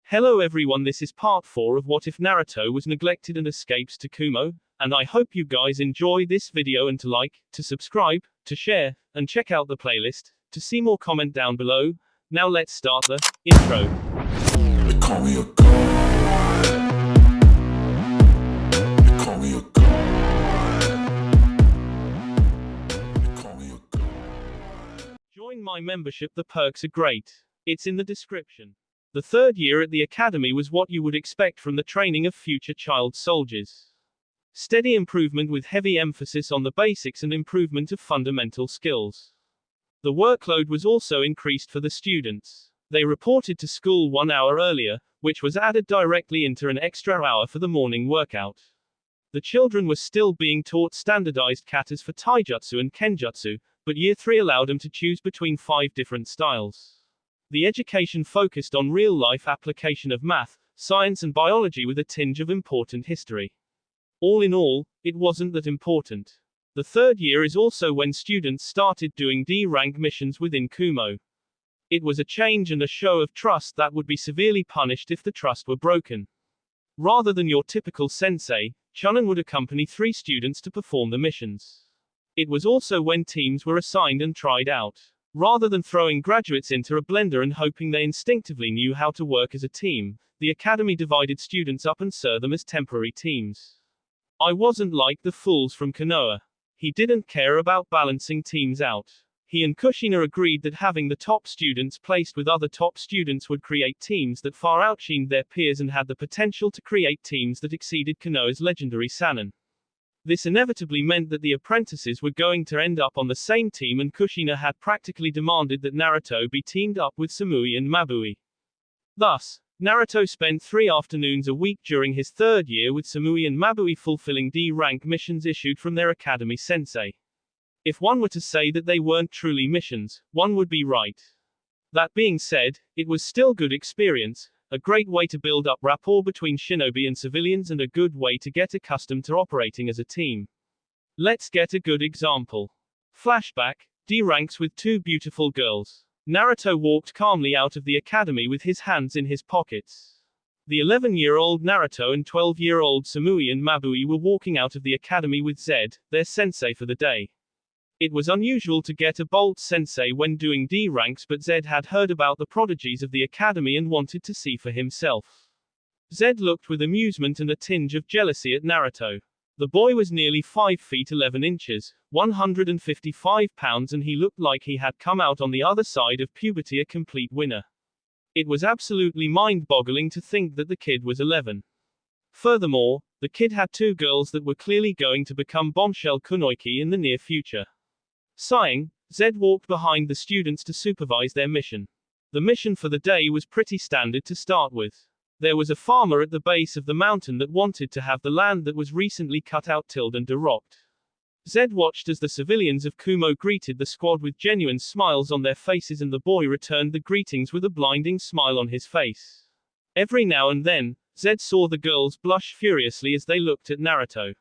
Hello everyone, this is part 4 of What If Naruto Was Neglected and Escapes to Kumo, and I hope you guys enjoy this video and to like, to subscribe, to share, and check out the playlist, to see more comment down below. Now let's start the intro. They call me a god. They call me a god. They call me a god. Join my membership, the perks are great. It's in the description. The third year at the academy was what you would expect from the training of future child soldiers. Steady improvement with heavy emphasis on the basics and improvement of fundamental skills. The workload was also increased for the students. They reported to school 1 hour earlier, which was added directly into an extra hour for the morning workout. The children were still being taught standardized katas for taijutsu and kenjutsu, but year 3 allowed them to choose between 5 different styles. The education focused on real-life application of math, science and biology with a tinge of important history. All in all, it wasn't that important. The third year is also when students started doing D-rank missions within Kumo. It was a change and a show of trust that would be severely punished if the trust were broken. Rather than your typical sensei, Chunin would accompany 3 students to perform the missions. It was also when teams were assigned and tried out. Rather than throwing graduates into a blender and hoping they instinctively knew how to work as a team, the academy divided students up and saw them as temporary teams. I wasn't like the fools from Konoha. He didn't care about balancing teams out. He and Kushina agreed that having the top students placed with other top students would create teams that far outshined their peers and had the potential to create teams that exceeded Konoha's legendary Sannin. This inevitably meant that the apprentices were going to end up on the same team, and Kushina had practically demanded that Naruto be teamed up with Samui and Mabui. Thus, Naruto spent 3 afternoons a week during his third year with Samui and Mabui fulfilling D-rank missions issued from their academy sensei. If one were to say that they weren't truly missions, one would be right. That being said, it was still good experience, a great way to build up rapport between shinobi and civilians and a good way to get accustomed to operating as a team. Let's get a good example. Flashback, D-ranks with 2 beautiful girls. Naruto walked calmly out of the academy with his hands in his pockets. The 11-year-old Naruto and 12-year-old Samui and Mabui were walking out of the academy with Zed, their sensei for the day. It was unusual to get a bolt sensei when doing D-ranks, but Zed had heard about the prodigies of the academy and wanted to see for himself. Zed looked with amusement and a tinge of jealousy at Naruto. The boy was nearly 5 feet 11 inches, 155 pounds, and he looked like he had come out on the other side of puberty a complete winner. It was absolutely mind-boggling to think that the kid was 11. Furthermore, the kid had 2 girls that were clearly going to become bombshell kunoichi in the near future. Sighing, Zed walked behind the students to supervise their mission. The mission for the day was pretty standard to start with. There was a farmer at the base of the mountain that wanted to have the land that was recently cut out tilled and de-rocked. Zed watched as the civilians of Kumo greeted the squad with genuine smiles on their faces, and the boy returned the greetings with a blinding smile on his face. Every now and then, Zed saw the girls blush furiously as they looked at Naruto.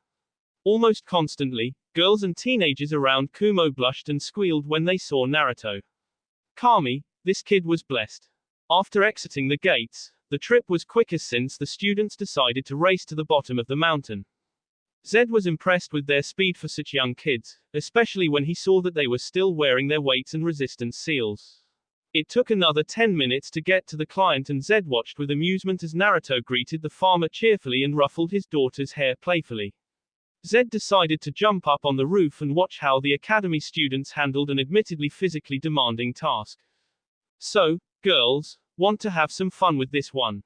Almost constantly, girls and teenagers around Kumo blushed and squealed when they saw Naruto. Kami, this kid was blessed. After exiting the gates, the trip was quicker since the students decided to race to the bottom of the mountain. Zed was impressed with their speed for such young kids, especially when he saw that they were still wearing their weights and resistance seals. It took another 10 minutes to get to the client, and Zed watched with amusement as Naruto greeted the farmer cheerfully and ruffled his daughter's hair playfully. Zed decided to jump up on the roof and watch how the academy students handled an admittedly physically demanding task. So, girls, want to have some fun with this one?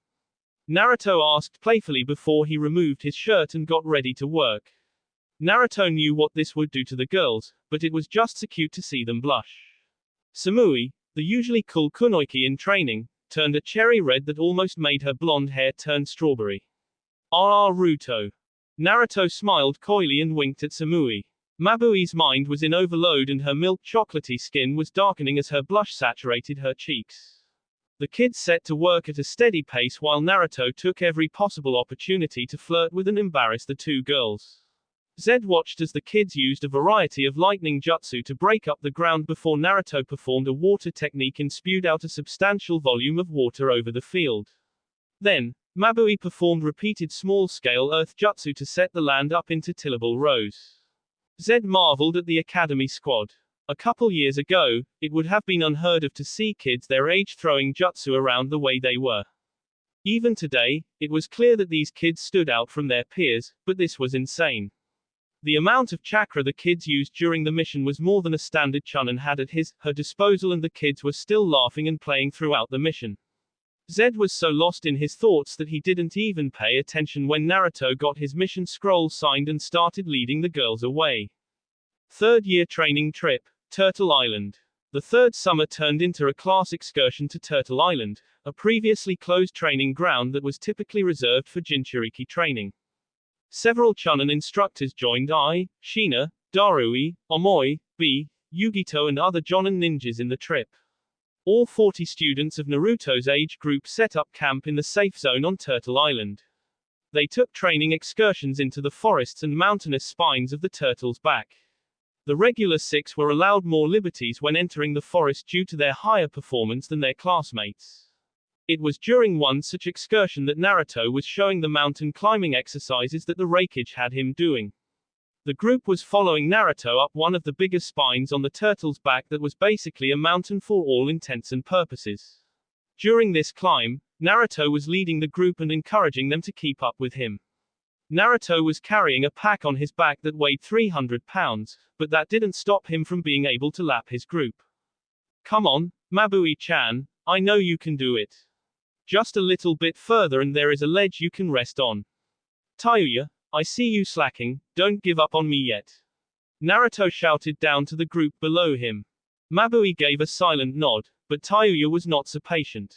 Naruto asked playfully before he removed his shirt and got ready to work. Naruto knew what this would do to the girls, but it was just so cute to see them blush. Samui, the usually cool kunoichi in training, turned a cherry red that almost made her blonde hair turn strawberry. Naruto. Naruto smiled coyly and winked at Samui. Mabui's mind was in overload and her milk chocolatey skin was darkening as her blush saturated her cheeks. The kids set to work at a steady pace while Naruto took every possible opportunity to flirt with and embarrass the 2 girls. Zed watched as the kids used a variety of lightning jutsu to break up the ground before Naruto performed a water technique and spewed out a substantial volume of water over the field. Then, Mabui performed repeated small-scale earth jutsu to set the land up into tillable rows. Zed marveled at the academy squad. A couple years ago, it would have been unheard of to see kids their age throwing jutsu around the way they were. Even today, it was clear that these kids stood out from their peers, but this was insane. The amount of chakra the kids used during the mission was more than a standard Chunin had at her disposal, and the kids were still laughing and playing throughout the mission. Zed was so lost in his thoughts that he didn't even pay attention when Naruto got his mission scroll signed and started leading the girls away. Third-year training trip, Turtle Island. The third summer turned into a class excursion to Turtle Island, a previously closed training ground that was typically reserved for Jinchuriki training. Several Chunin instructors joined Shina, Darui, Omoi, B, Yugito and other Jonin ninjas in the trip. All 40 students of Naruto's age group set up camp in the safe zone on Turtle Island. They took training excursions into the forests and mountainous spines of the turtle's back. The regular 6 were allowed more liberties when entering the forest due to their higher performance than their classmates. It was during one such excursion that Naruto was showing the mountain climbing exercises that the Raikage had him doing. The group was following Naruto up one of the bigger spines on the turtle's back that was basically a mountain for all intents and purposes. During this climb, Naruto was leading the group and encouraging them to keep up with him. Naruto was carrying a pack on his back that weighed 300 pounds, but that didn't stop him from being able to lap his group. Come on, Mabui-chan, I know you can do it. Just a little bit further and there is a ledge you can rest on. Tayuya, I see you slacking, don't give up on me yet. Naruto shouted down to the group below him. Mabui gave a silent nod, but Tayuya was not so patient.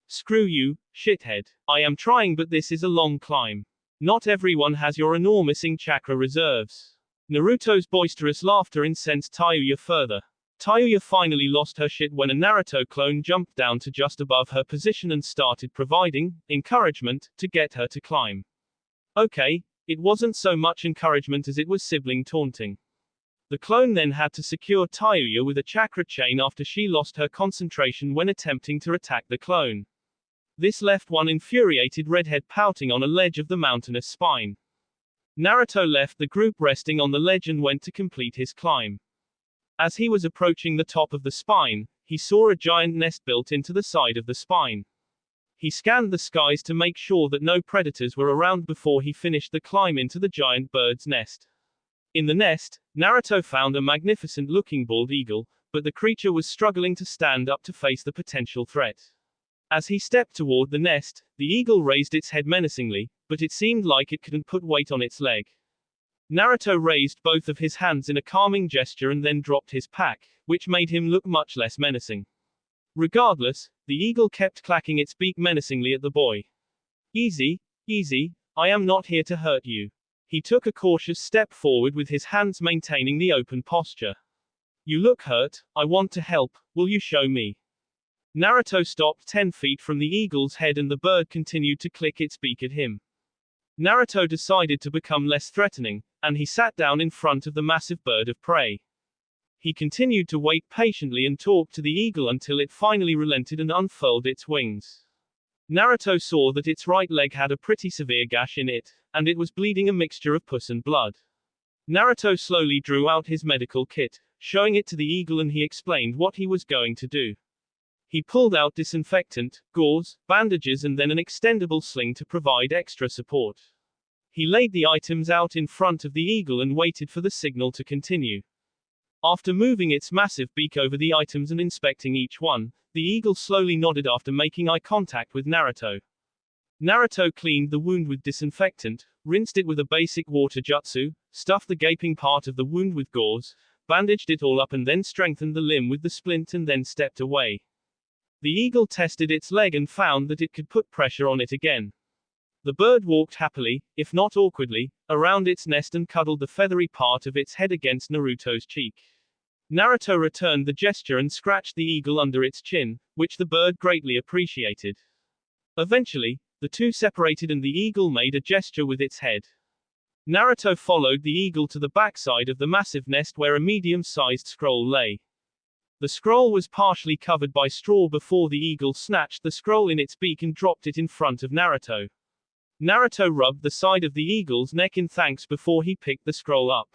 Screw you, shithead. I am trying, but this is a long climb. Not everyone has your enormous chakra reserves. Naruto's boisterous laughter incensed Tayuya further. Tayuya finally lost her shit when a Naruto clone jumped down to just above her position and started providing encouragement to get her to climb. Okay, it wasn't so much encouragement as it was sibling taunting. The clone then had to secure Tayuya with a chakra chain after she lost her concentration when attempting to attack the clone. This left one infuriated redhead pouting on a ledge of the mountainous spine. Naruto left the group resting on the ledge and went to complete his climb. As he was approaching the top of the spine, he saw a giant nest built into the side of the spine. He scanned the skies to make sure that no predators were around before he finished the climb into the giant bird's nest. In the nest, Naruto found a magnificent-looking bald eagle, but the creature was struggling to stand up to face the potential threat. As he stepped toward the nest, the eagle raised its head menacingly, but it seemed like it couldn't put weight on its leg. Naruto raised both of his hands in a calming gesture and then dropped his pack, which made him look much less menacing. Regardless, the eagle kept clacking its beak menacingly at the boy. Easy, easy, I am not here to hurt you. He took a cautious step forward with his hands maintaining the open posture. You look hurt, I want to help, will you show me? Naruto stopped 10 feet from the eagle's head and the bird continued to click its beak at him. Naruto decided to become less threatening, and he sat down in front of the massive bird of prey. He continued to wait patiently and talk to the eagle until it finally relented and unfurled its wings. Naruto saw that its right leg had a pretty severe gash in it, and it was bleeding a mixture of pus and blood. Naruto slowly drew out his medical kit, showing it to the eagle, and he explained what he was going to do. He pulled out disinfectant, gauze, bandages and then an extendable sling to provide extra support. He laid the items out in front of the eagle and waited for the signal to continue. After moving its massive beak over the items and inspecting each one, the eagle slowly nodded after making eye contact with Naruto. Naruto cleaned the wound with disinfectant, rinsed it with a basic water jutsu, stuffed the gaping part of the wound with gauze, bandaged it all up and then strengthened the limb with the splint and then stepped away. The eagle tested its leg and found that it could put pressure on it again. The bird walked happily, if not awkwardly, around its nest and cuddled the feathery part of its head against Naruto's cheek. Naruto returned the gesture and scratched the eagle under its chin, which the bird greatly appreciated. Eventually, the two separated and the eagle made a gesture with its head. Naruto followed the eagle to the backside of the massive nest where a medium-sized scroll lay. The scroll was partially covered by straw before the eagle snatched the scroll in its beak and dropped it in front of Naruto. Naruto rubbed the side of the eagle's neck in thanks before he picked the scroll up.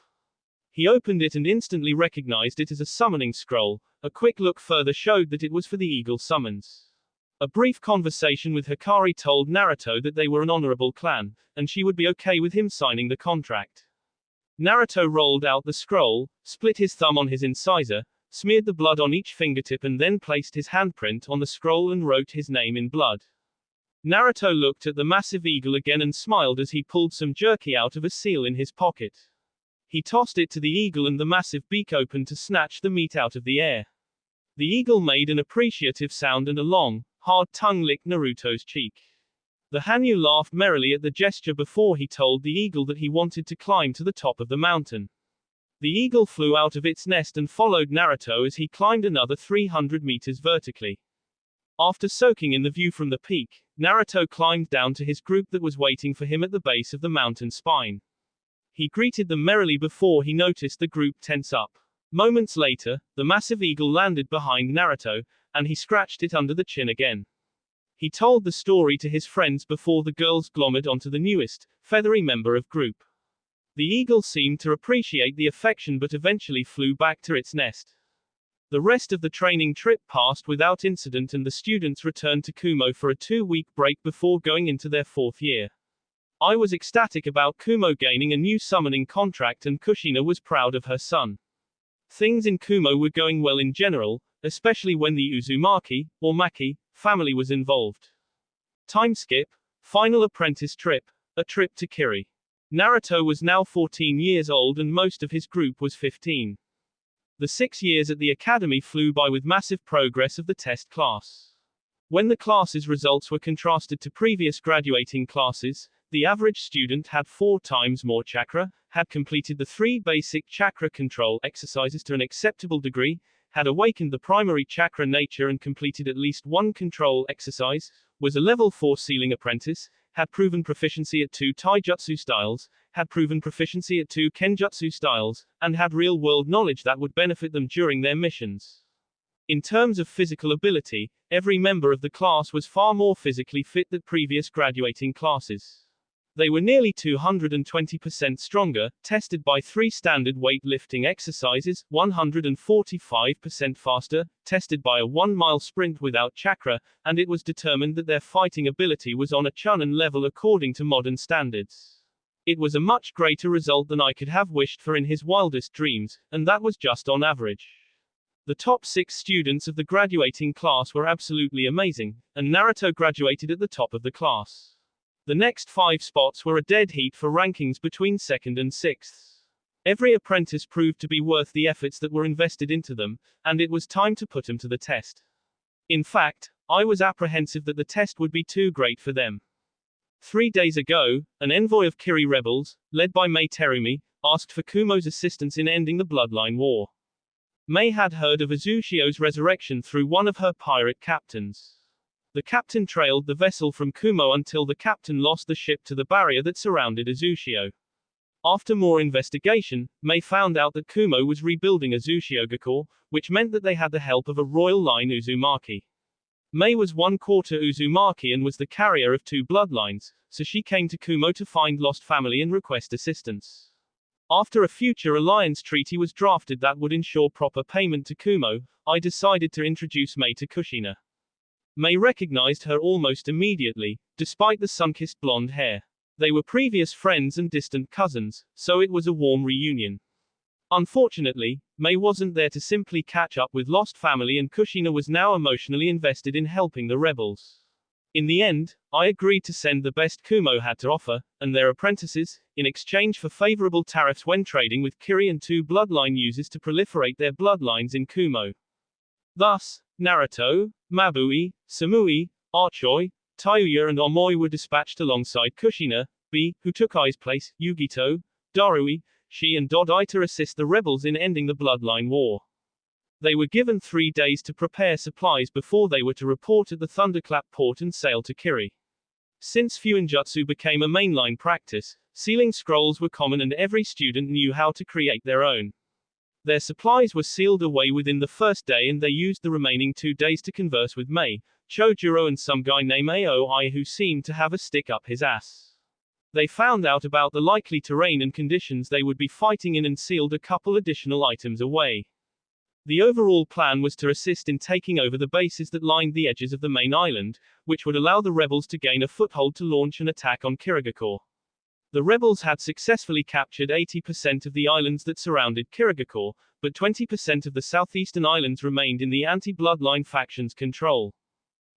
He opened it and instantly recognized it as a summoning scroll. A quick look further showed that it was for the eagle summons. A brief conversation with Hikari told Naruto that they were an honorable clan, and she would be okay with him signing the contract. Naruto rolled out the scroll, split his thumb on his incisor, smeared the blood on each fingertip and then placed his handprint on the scroll and wrote his name in blood. Naruto looked at the massive eagle again and smiled as he pulled some jerky out of a seal in his pocket. He tossed it to the eagle and the massive beak opened to snatch the meat out of the air. The eagle made an appreciative sound and a long, hard tongue licked Naruto's cheek. The Hanyu laughed merrily at the gesture before he told the eagle that he wanted to climb to the top of the mountain. The eagle flew out of its nest and followed Naruto as he climbed another 300 meters vertically. After soaking in the view from the peak, Naruto climbed down to his group that was waiting for him at the base of the mountain spine. He greeted them merrily before he noticed the group tense up. Moments later, the massive eagle landed behind Naruto, and he scratched it under the chin again. He told the story to his friends before the girls glommed onto the newest, feathery member of group. The eagle seemed to appreciate the affection but eventually flew back to its nest. The rest of the training trip passed without incident and the students returned to Kumo for a 2-week break before going into their 4th year. I was ecstatic about Kumo gaining a new summoning contract and Kushina was proud of her son. Things in Kumo were going well in general, especially when the Uzumaki, or Maki, family was involved. Time skip, final apprentice trip, a trip to Kiri. Naruto was now 14 years old and most of his group was 15. The 6 years at the academy flew by with massive progress of the test class. When the class's results were contrasted to previous graduating classes, the average student had 4 times more chakra, had completed the 3 basic chakra control exercises to an acceptable degree, had awakened the primary chakra nature and completed at least 1 control exercise, was a level 4 sealing apprentice, had proven proficiency at 2 taijutsu styles, had proven proficiency at 2 kenjutsu styles, and had real-world knowledge that would benefit them during their missions. In terms of physical ability, every member of the class was far more physically fit than previous graduating classes. They were nearly 220% stronger, tested by 3 standard weightlifting exercises, 145% faster, tested by a 1-mile sprint without chakra, and it was determined that their fighting ability was on a Chunin level according to modern standards. It was a much greater result than I could have wished for in his wildest dreams, and that was just on average. The top 6 students of the graduating class were absolutely amazing, and Naruto graduated at the top of the class. The next 5 spots were a dead heat for rankings between 2nd and 6th. Every apprentice proved to be worth the efforts that were invested into them, and it was time to put them to the test. In fact, I was apprehensive that the test would be too great for them. 3 days ago, an envoy of Kiri rebels, led by Mei Terumi, asked for Kumo's assistance in ending the bloodline war. Mei had heard of Uzushio's resurrection through one of her pirate captains. The captain trailed the vessel from Kumo until the captain lost the ship to the barrier that surrounded Uzushio. After more investigation, Mei found out that Kumo was rebuilding Uzushio-gaku, which meant that they had the help of a royal line Uzumaki. Mei was 1/4 Uzumaki and was the carrier of 2 bloodlines, so she came to Kumo to find lost family and request assistance. After a future alliance treaty was drafted that would ensure proper payment to Kumo, I decided to introduce Mei to Kushina. Mei recognized her almost immediately, despite the sun-kissed blonde hair. They were previous friends and distant cousins, so it was a warm reunion. Unfortunately, Mei wasn't there to simply catch up with lost family and Kushina was now emotionally invested in helping the rebels. In the end, I agreed to send the best Kumo had to offer, and their apprentices, in exchange for favorable tariffs when trading with Kiri and 2 bloodline users to proliferate their bloodlines in Kumo. Thus, Naruto, Mabui, Samui, Archoi, Tayuya and Omoi were dispatched alongside Kushina, who took Ai's place, Yugito, Darui, Shi and Dodai to assist the rebels in ending the bloodline war. They were given 3 days to prepare supplies before they were to report at the Thunderclap port and sail to Kiri. Since Fuinjutsu became a mainline practice, sealing scrolls were common and every student knew how to create their own. Their supplies were sealed away within the first day, and they used the remaining 2 days to converse with Mei, Chojuro, and some guy named Aoi who seemed to have a stick up his ass. They found out about the likely terrain and conditions they would be fighting in and sealed a couple additional items away. The overall plan was to assist in taking over the bases that lined the edges of the main island, which would allow the rebels to gain a foothold to launch an attack on Kirigakure. The rebels had successfully captured 80% of the islands that surrounded Kirigakure, but 20% of the southeastern islands remained in the anti-bloodline faction's control.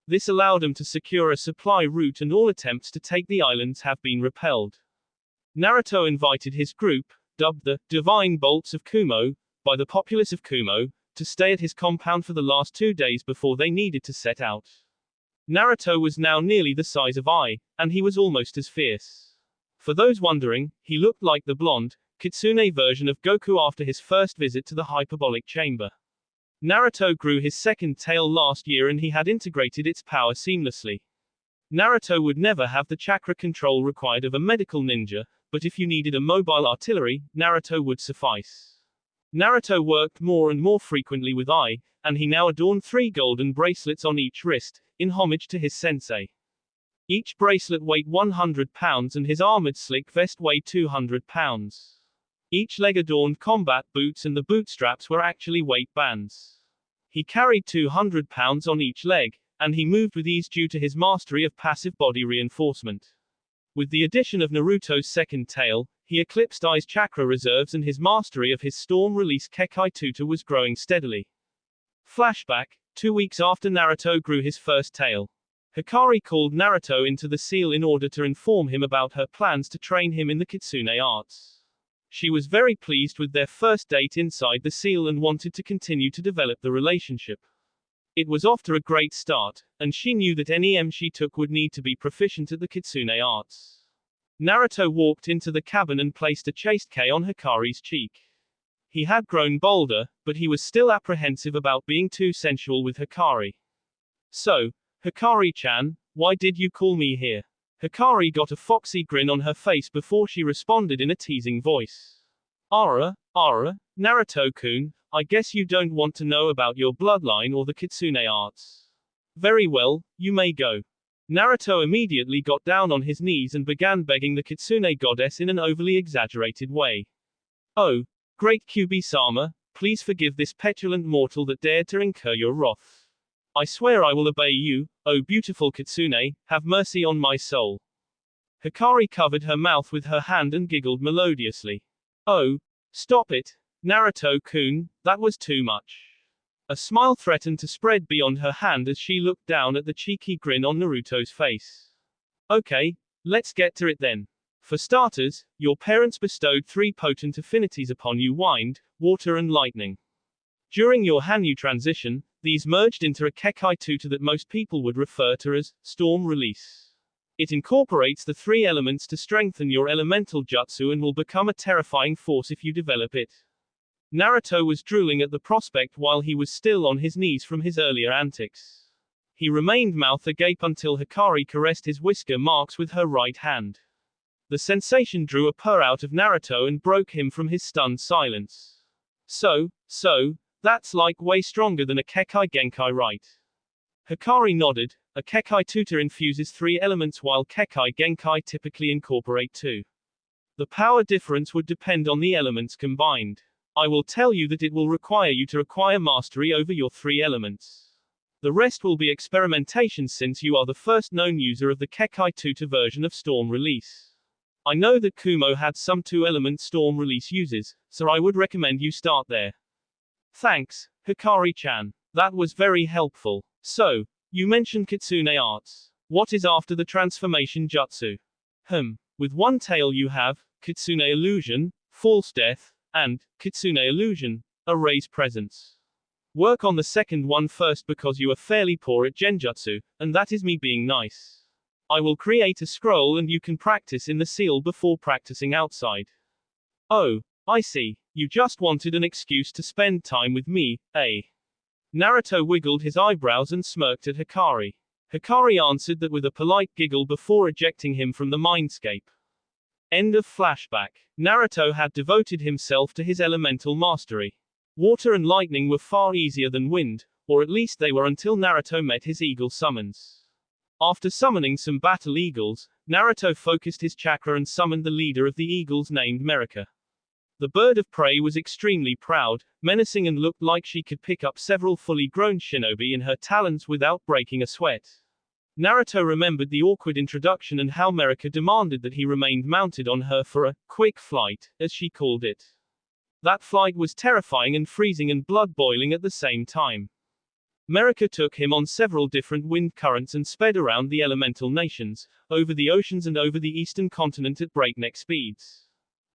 This allowed them to secure a supply route, and all attempts to take the islands have been repelled. Naruto invited his group, dubbed the Divine Bolts of Kumo, by the populace of Kumo, to stay at his compound for the last 2 days before they needed to set out. Naruto was now nearly the size of Ai, and he was almost as fierce. For those wondering, he looked like the blonde, kitsune version of Goku after his first visit to the hyperbolic chamber. Naruto grew his second tail last year, and he had integrated its power seamlessly. Naruto would never have the chakra control required of a medical ninja, but if you needed a mobile artillery, Naruto would suffice. Naruto worked more and more frequently with Ai, and he now adorned 3 golden bracelets on each wrist, in homage to his sensei. Each bracelet weighed 100 pounds, and his armored slick vest weighed 200 pounds. Each leg adorned combat boots, and the boot straps were actually weight bands. He carried 200 pounds on each leg, and he moved with ease due to his mastery of passive body reinforcement. With the addition of Naruto's second tail, he eclipsed Ai's chakra reserves, and his mastery of his storm-release Kekai Tuta was growing steadily. Flashback, 2 weeks after Naruto grew his first tail. Hikari called Naruto into the seal in order to inform him about her plans to train him in the kitsune arts. She was very pleased with their first date inside the seal and wanted to continue to develop the relationship. It was off to a great start, and she knew that any aim she took would need to be proficient at the kitsune arts. Naruto walked into the cabin and placed a chaste K on Hikari's cheek. He had grown bolder, but he was still apprehensive about being too sensual with Hikari. So, Hikari-chan, why did you call me here? Hikari got a foxy grin on her face before she responded in a teasing voice. Ara, Naruto-kun, I guess you don't want to know about your bloodline or the kitsune arts. Very well, you may go. Naruto immediately got down on his knees and began begging the kitsune goddess in an overly exaggerated way. Oh, great Kyubi-sama, please forgive this petulant mortal that dared to incur your wrath. I swear I will obey you, oh beautiful kitsune, have mercy on my soul. Hikari covered her mouth with her hand and giggled melodiously. Oh, stop it, Naruto-kun, that was too much. A smile threatened to spread beyond her hand as she looked down at the cheeky grin on Naruto's face. Okay, let's get to it then. For starters, your parents bestowed 3 potent affinities upon you: wind, water, and lightning. During your Hanyu transition, these merged into a Kekai Tuta that most people would refer to as Storm Release. It incorporates the 3 elements to strengthen your elemental jutsu and will become a terrifying force if you develop it. Naruto was drooling at the prospect while he was still on his knees from his earlier antics. He remained mouth agape until Hikari caressed his whisker marks with her right hand. The sensation drew a purr out of Naruto and broke him from his stunned silence. So, that's like way stronger than a Kekai Genkai, right? Hikari nodded. A Kekai Tuta infuses 3 elements while Kekai Genkai typically incorporate 2. The power difference would depend on the elements combined. I will tell you that it will require you to acquire mastery over your 3 elements. The rest will be experimentation since you are the first known user of the Kekai Tuta version of Storm Release. I know that Kumo had some 2-element Storm Release uses, so I would recommend you start there. Thanks, Hikari-chan. That was very helpful. So, you mentioned kitsune arts. What is after the transformation jutsu? With one tail you have Kitsune Illusion, False Death, and Kitsune Illusion, Erase Presence. Work on the second one first because you are fairly poor at genjutsu, and that is me being nice. I will create a scroll and you can practice in the seal before practicing outside. Oh, I see. You just wanted an excuse to spend time with me, eh? Naruto wiggled his eyebrows and smirked at Hikari. Hikari answered that with a polite giggle before ejecting him from the mindscape. End of flashback. Naruto had devoted himself to his elemental mastery. Water and lightning were far easier than wind, or at least they were until Naruto met his eagle summons. After summoning some battle eagles, Naruto focused his chakra and summoned the leader of the eagles named Merika. The bird of prey was extremely proud, menacing, and looked like she could pick up several fully grown shinobi in her talons without breaking a sweat. Naruto remembered the awkward introduction and how Merika demanded that he remained mounted on her for a quick flight, as she called it. That flight was terrifying and freezing and blood-boiling at the same time. Merika took him on several different wind currents and sped around the elemental nations, over the oceans and over the eastern continent at breakneck speeds.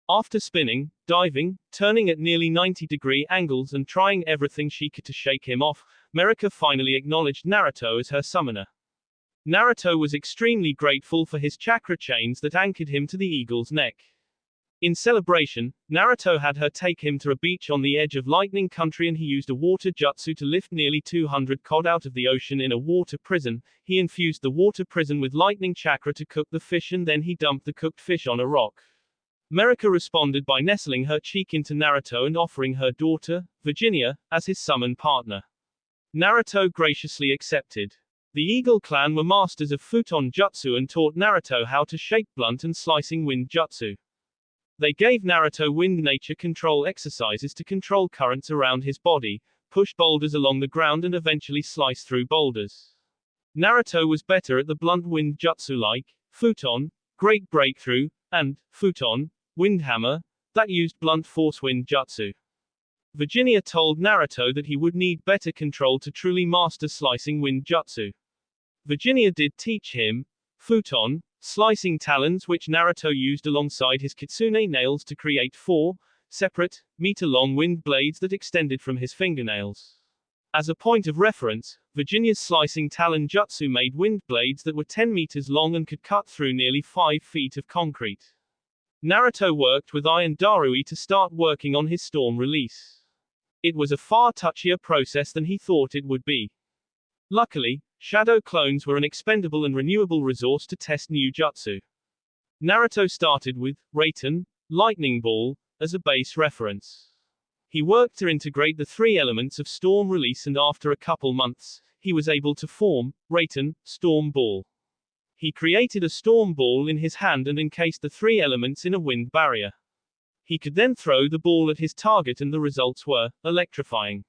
After spinning, diving, turning at nearly 90-degree angles and trying everything she could to shake him off, Merika finally acknowledged Naruto as her summoner. Naruto was extremely grateful for his chakra chains that anchored him to the eagle's neck. In celebration, Naruto had her take him to a beach on the edge of Lightning Country, and he used a water jutsu to lift nearly 200 cod out of the ocean in a water prison. He infused the water prison with lightning chakra to cook the fish, and then he dumped the cooked fish on a rock. Merika responded by nestling her cheek into Naruto and offering her daughter, Virginia, as his summon partner. Naruto graciously accepted. The Eagle clan were masters of futon jutsu and taught Naruto how to shape blunt and slicing wind jutsu. They gave Naruto wind nature control exercises to control currents around his body, push boulders along the ground, and eventually slice through boulders. Naruto was better at the blunt wind jutsu like futon, great breakthrough, and futon, wind hammer, that used blunt force wind jutsu. Virginia told Naruto that he would need better control to truly master slicing wind jutsu. Virginia did teach him futon, slicing talons, which Naruto used alongside his kitsune nails to create 4 separate, meter-long wind blades that extended from his fingernails. As a point of reference, Virginia's slicing talon jutsu made wind blades that were 10 meters long and could cut through nearly 5 feet of concrete. Naruto worked with Iron Darui to start working on his storm release. It was a far touchier process than he thought it would be. Luckily, shadow clones were an expendable and renewable resource to test new jutsu. Naruto started with Raiten, Lightning Ball, as a base reference. He worked to integrate the 3 elements of storm release, and after a couple months, he was able to form Raiten, Storm Ball. He created a storm ball in his hand and encased the 3 elements in a wind barrier. He could then throw the ball at his target, and the results were electrifying.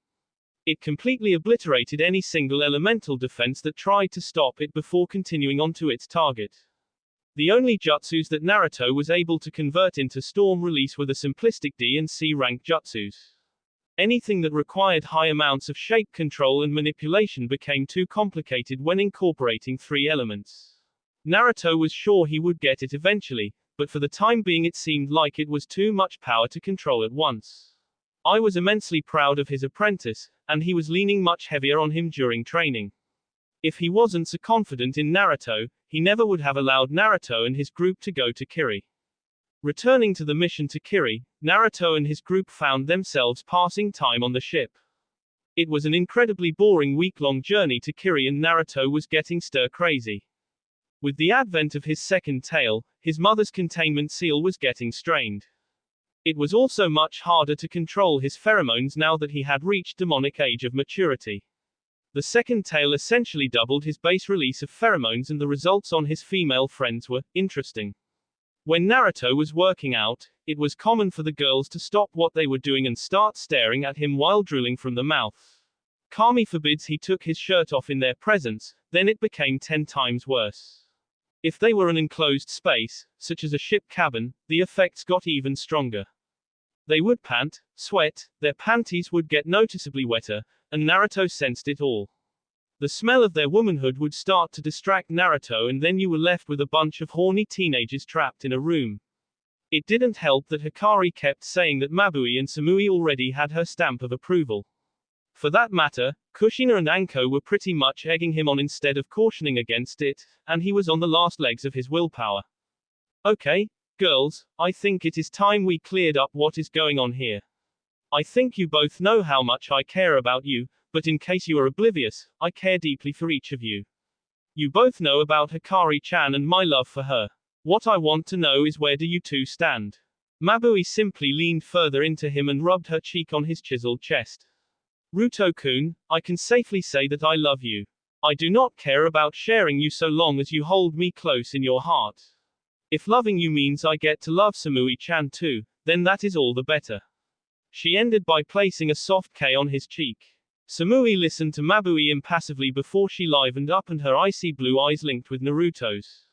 It completely obliterated any single elemental defense that tried to stop it before continuing on to its target. The only jutsus that Naruto was able to convert into storm release were the simplistic D and C rank jutsus. Anything that required high amounts of shape control and manipulation became too complicated when incorporating 3 elements. Naruto was sure he would get it eventually, but for the time being it seemed like it was too much power to control at once. I was immensely proud of his apprentice, and he was leaning much heavier on him during training. If he wasn't so confident in Naruto, he never would have allowed Naruto and his group to go to Kiri. Returning to the mission to Kiri, Naruto and his group found themselves passing time on the ship. It was an incredibly boring week-long journey to Kiri, and Naruto was getting stir-crazy. With the advent of his second tail, his mother's containment seal was getting strained. It was also much harder to control his pheromones now that he had reached demonic age of maturity. The second tail essentially doubled his base release of pheromones, and the results on his female friends were interesting. When Naruto was working out, it was common for the girls to stop what they were doing and start staring at him while drooling from the mouth. Kami forbids he took his shirt off in their presence, then it became 10 times worse. If they were an enclosed space, such as a ship cabin, the effects got even stronger. They would pant, sweat, their panties would get noticeably wetter, and Naruto sensed it all. The smell of their womanhood would start to distract Naruto, and then you were left with a bunch of horny teenagers trapped in a room. It didn't help that Hikari kept saying that Mabui and Samui already had her stamp of approval. For that matter, Kushina and Anko were pretty much egging him on instead of cautioning against it, and he was on the last legs of his willpower. Okay, girls, I think it is time we cleared up what is going on here. I think you both know how much I care about you, but in case you are oblivious, I care deeply for each of you. You both know about Hikari-chan and my love for her. What I want to know is, where do you two stand? Mabui simply leaned further into him and rubbed her cheek on his chiseled chest. Ruto-kun, I can safely say that I love you. I do not care about sharing you so long as you hold me close in your heart. If loving you means I get to love Samui-chan too, then that is all the better. She ended by placing a soft K on his cheek. Samui listened to Mabui impassively before she livened up and her icy blue eyes linked with Naruto's.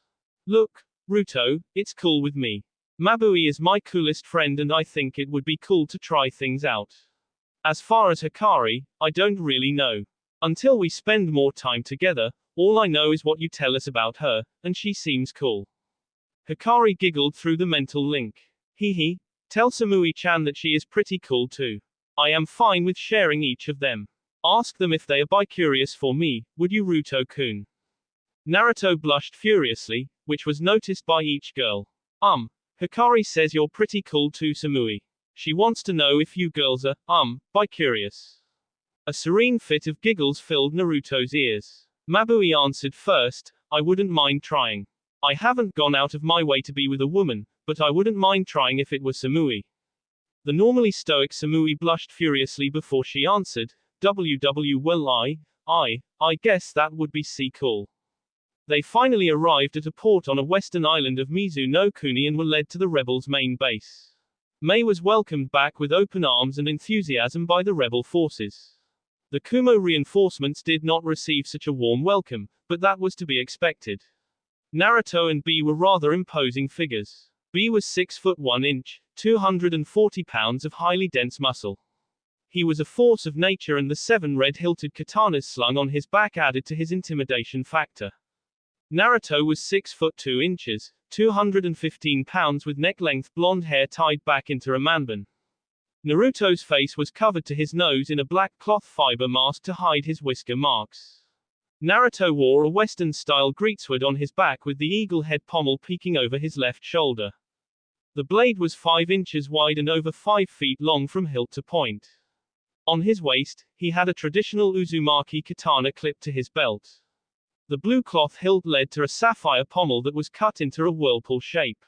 Look, Ruto, it's cool with me. Mabui is my coolest friend and I think it would be cool to try things out. As far as Hikari, I don't really know. Until we spend more time together, all I know is what you tell us about her, and she seems cool. Hikari giggled through the mental link. Hee, tell Samui-chan that she is pretty cool too. I am fine with sharing each of them. Ask them if they are bi-curious for me, would you, Ruto-kun? Naruto blushed furiously, which was noticed by each girl. Hikari says you're pretty cool too, Samui. She wants to know if you girls are, bi-curious. A serene fit of giggles filled Naruto's ears. Mabui answered first, I wouldn't mind trying. I haven't gone out of my way to be with a woman, but I wouldn't mind trying if it was Samui. The normally stoic Samui blushed furiously before she answered, well I guess that would be cool. They finally arrived at a port on a western island of Mizu no Kuni and were led to the rebels' main base. Mei was welcomed back with open arms and enthusiasm by the rebel forces. The Kumo reinforcements did not receive such a warm welcome, but that was to be expected. Naruto and B were rather imposing figures. B was 6 foot 1 inch, 240 pounds of highly dense muscle. He was a force of nature and the 7 red-hilted katanas slung on his back added to his intimidation factor. Naruto was 6 foot 2 inches, 215 pounds with neck-length blonde hair tied back into a manban. Naruto's face was covered to his nose in a black cloth fiber mask to hide his whisker marks. Naruto wore a Western-style greatsword on his back with the eagle head pommel peeking over his left shoulder. The blade was 5 inches wide and over 5 feet long from hilt to point. On his waist, he had a traditional Uzumaki katana clipped to his belt. The blue cloth hilt led to a sapphire pommel that was cut into a whirlpool shape.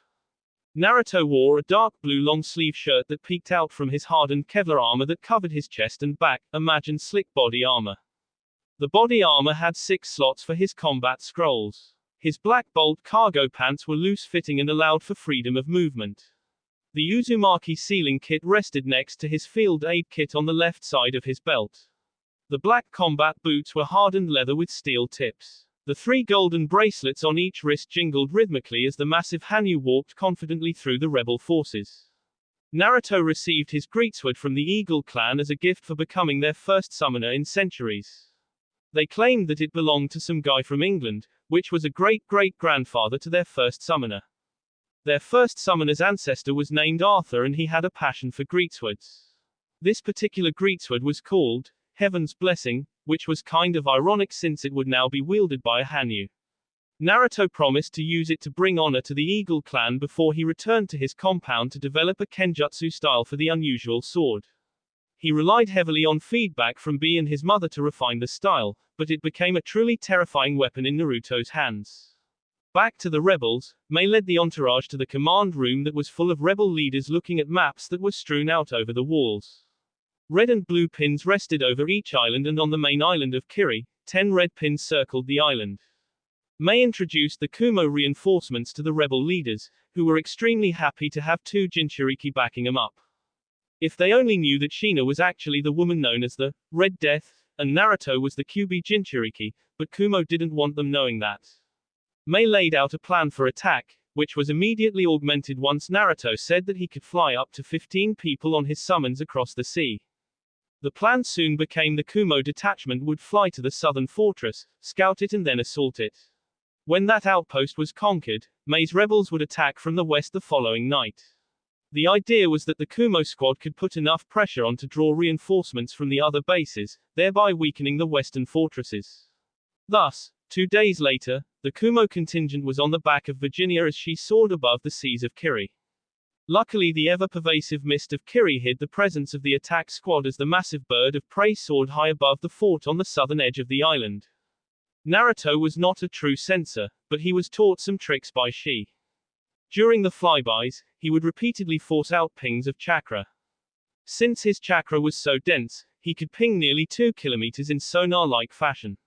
Naruto wore a dark blue long-sleeve shirt that peeked out from his hardened Kevlar armor that covered his chest and back, imagine slick body armor. The body armor had 6 slots for his combat scrolls. His black bolt cargo pants were loose-fitting and allowed for freedom of movement. The Uzumaki sealing kit rested next to his field aid kit on the left side of his belt. The black combat boots were hardened leather with steel tips. The 3 golden bracelets on each wrist jingled rhythmically as the massive Hanyu walked confidently through the rebel forces. Naruto received his greatsword from the Eagle clan as a gift for becoming their first summoner in centuries. They claimed that it belonged to some guy from England, which was a great-great-grandfather to their first summoner. Their first summoner's ancestor was named Arthur and he had a passion for greatswords. This particular greatsword was called Heaven's Blessing, which was kind of ironic since it would now be wielded by a Hanyu. Naruto promised to use it to bring honor to the Eagle clan before he returned to his compound to develop a kenjutsu style for the unusual sword. He relied heavily on feedback from B and his mother to refine the style, but it became a truly terrifying weapon in Naruto's hands. Back to the rebels, Mei led the entourage to the command room that was full of rebel leaders looking at maps that were strewn out over the walls. Red and blue pins rested over each island and on the main island of Kiri, 10 red pins circled the island. Mei introduced the Kumo reinforcements to the rebel leaders, who were extremely happy to have 2 Jinchuriki backing them up. If they only knew that Shina was actually the woman known as the Red Death, and Naruto was the Kyuubi Jinchuriki, but Kumo didn't want them knowing that. Mei laid out a plan for attack, which was immediately augmented once Naruto said that he could fly up to 15 people on his summons across the sea. The plan soon became the Kumo detachment would fly to the southern fortress, scout it and then assault it. When that outpost was conquered, Mei's rebels would attack from the west the following night. The idea was that the Kumo squad could put enough pressure on to draw reinforcements from the other bases, thereby weakening the western fortresses. Thus, 2 days later, the Kumo contingent was on the back of Virginia as she soared above the seas of Kiri. Luckily the ever-pervasive mist of Kiri hid the presence of the attack squad as the massive bird of prey soared high above the fort on the southern edge of the island. Naruto was not a true censor, but he was taught some tricks by Shi. During the flybys, he would repeatedly force out pings of chakra. Since his chakra was so dense, he could ping nearly 2 kilometers in sonar-like fashion.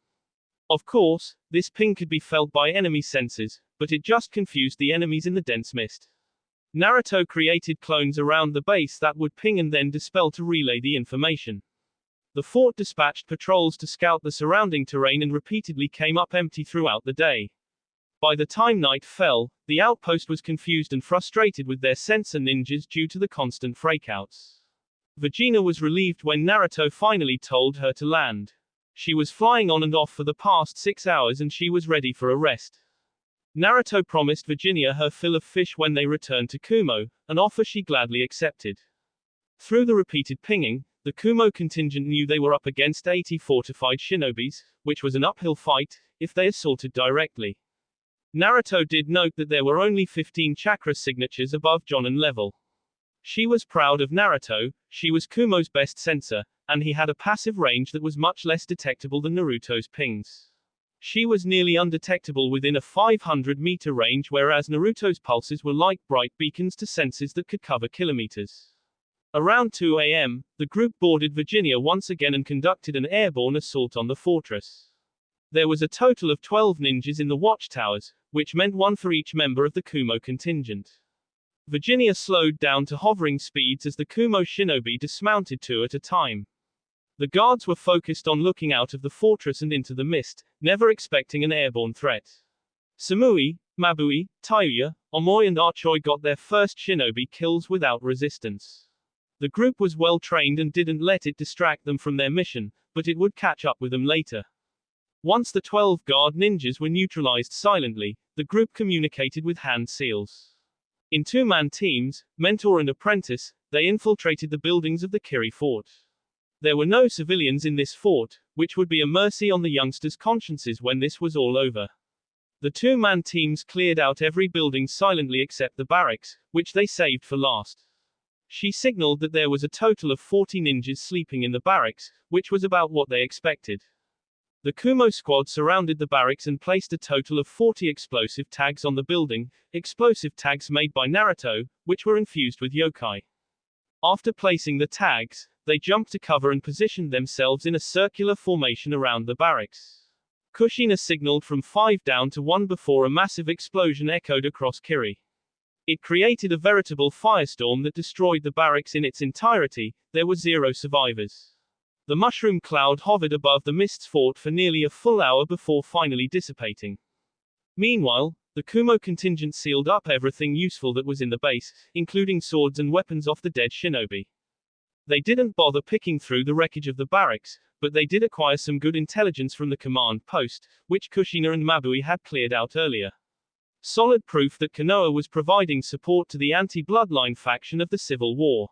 Of course, this ping could be felt by enemy sensors, but it just confused the enemies in the dense mist. Naruto created clones around the base that would ping and then dispel to relay the information. The fort dispatched patrols to scout the surrounding terrain and repeatedly came up empty throughout the day. By the time night fell, the outpost was confused and frustrated with their sensor ninjas due to the constant freakouts. Vegeta was relieved when Naruto finally told her to land. She was flying on and off for the past 6 hours and she was ready for a rest. Naruto promised Vegeta her fill of fish when they returned to Kumo, an offer she gladly accepted. Through the repeated pinging, the Kumo contingent knew they were up against 80 fortified shinobis, which was an uphill fight, if they assaulted directly. Naruto did note that there were only 15 chakra signatures above Jonin level. She was proud of Naruto, she was Kumo's best sensor, and he had a passive range that was much less detectable than Naruto's pings. She was nearly undetectable within a 500-meter range, whereas Naruto's pulses were like bright beacons to senses that could cover kilometers. Around 2 a.m., the group boarded Virginia once again and conducted an airborne assault on the fortress. There was a total of 12 ninjas in the watchtowers, which meant one for each member of the Kumo contingent. Virginia slowed down to hovering speeds as the Kumo shinobi dismounted 2 at a time. The guards were focused on looking out of the fortress and into the mist, never expecting an airborne threat. Samui, Mabui, Taiuya, Omoi and Archoi got their first shinobi kills without resistance. The group was well trained and didn't let it distract them from their mission, but it would catch up with them later. Once the 12 guard ninjas were neutralized silently, the group communicated with hand seals. In 2-man teams, Mentor and Apprentice, they infiltrated the buildings of the Kiri fort. There were no civilians in this fort, which would be a mercy on the youngsters' consciences when this was all over. The 2-man teams cleared out every building silently except the barracks, which they saved for last. She signaled that there was a total of 40 ninjas sleeping in the barracks, which was about what they expected. The Kumo squad surrounded the barracks and placed a total of 40 explosive tags on the building, explosive tags made by Naruto, which were infused with yokai. After placing the tags, they jumped to cover and positioned themselves in a circular formation around the barracks. Kushina signaled from 5 down to 1 before a massive explosion echoed across Kiri. It created a veritable firestorm that destroyed the barracks in its entirety. There were 0 survivors. The mushroom cloud hovered above the mist's fort for nearly a full hour before finally dissipating. Meanwhile, the Kumo contingent sealed up everything useful that was in the base, including swords and weapons off the dead shinobi. They didn't bother picking through the wreckage of the barracks, but they did acquire some good intelligence from the command post, which Kushina and Mabui had cleared out earlier. Solid proof that Konoha was providing support to the anti-bloodline faction of the Civil War.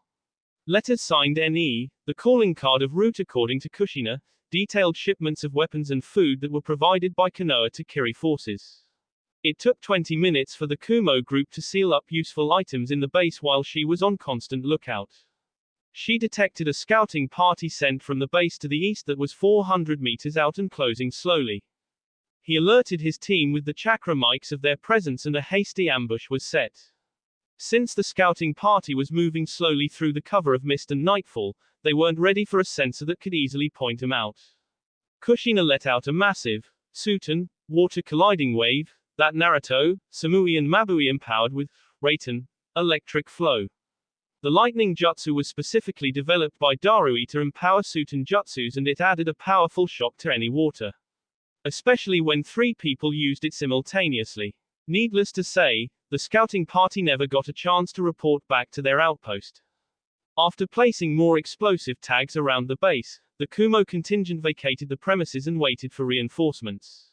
Letters signed NE, the calling card of route according to Kushina, detailed shipments of weapons and food that were provided by Konoha to Kiri forces. It took 20 minutes for the Kumo group to seal up useful items in the base while she was on constant lookout. She detected a scouting party sent from the base to the east that was 400 meters out and closing slowly. He alerted his team with the chakra mics of their presence and a hasty ambush was set. Since the scouting party was moving slowly through the cover of mist and nightfall, they weren't ready for a sensor that could easily point them out. Kushina let out a massive, Sutan, water colliding wave, that Naruto, Samui and Mabui empowered with, Raiten, electric flow. The lightning jutsu was specifically developed by Daruи to empower Sutan jutsus and it added a powerful shock to any water. Especially when 3 people used it simultaneously. Needless to say, the scouting party never got a chance to report back to their outpost. After placing more explosive tags around the base, the Kumo contingent vacated the premises and waited for reinforcements.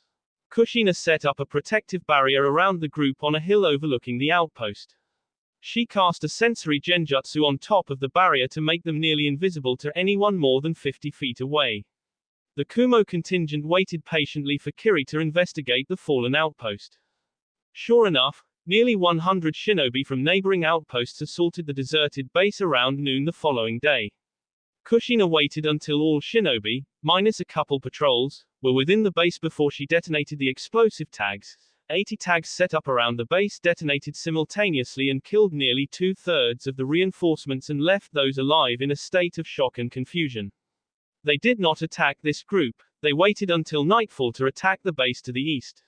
Kushina set up a protective barrier around the group on a hill overlooking the outpost. She cast a sensory genjutsu on top of the barrier to make them nearly invisible to anyone more than 50 feet away. The Kumo contingent waited patiently for Kiri to investigate the fallen outpost. Sure enough, nearly 100 shinobi from neighboring outposts assaulted the deserted base around noon the following day. Kushina waited until all shinobi, minus a couple patrols, were within the base before she detonated the explosive tags, 80 tags set up around the base detonated simultaneously and killed nearly 2/3 of the reinforcements and left those alive in a state of shock and confusion. They did not attack this group, they waited until nightfall to attack the base to the east.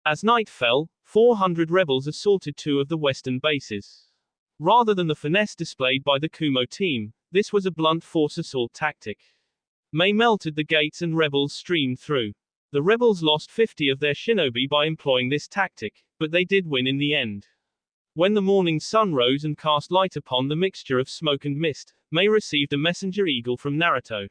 As night fell, 400 rebels assaulted 2 of the western bases. Rather than the finesse displayed by the Kumo team, this was a blunt force assault tactic. May melted the gates and rebels streamed through. The rebels lost 50 of their shinobi by employing this tactic, but they did win in the end. When the morning sun rose and cast light upon the mixture of smoke and mist, May received a messenger eagle from Naruto.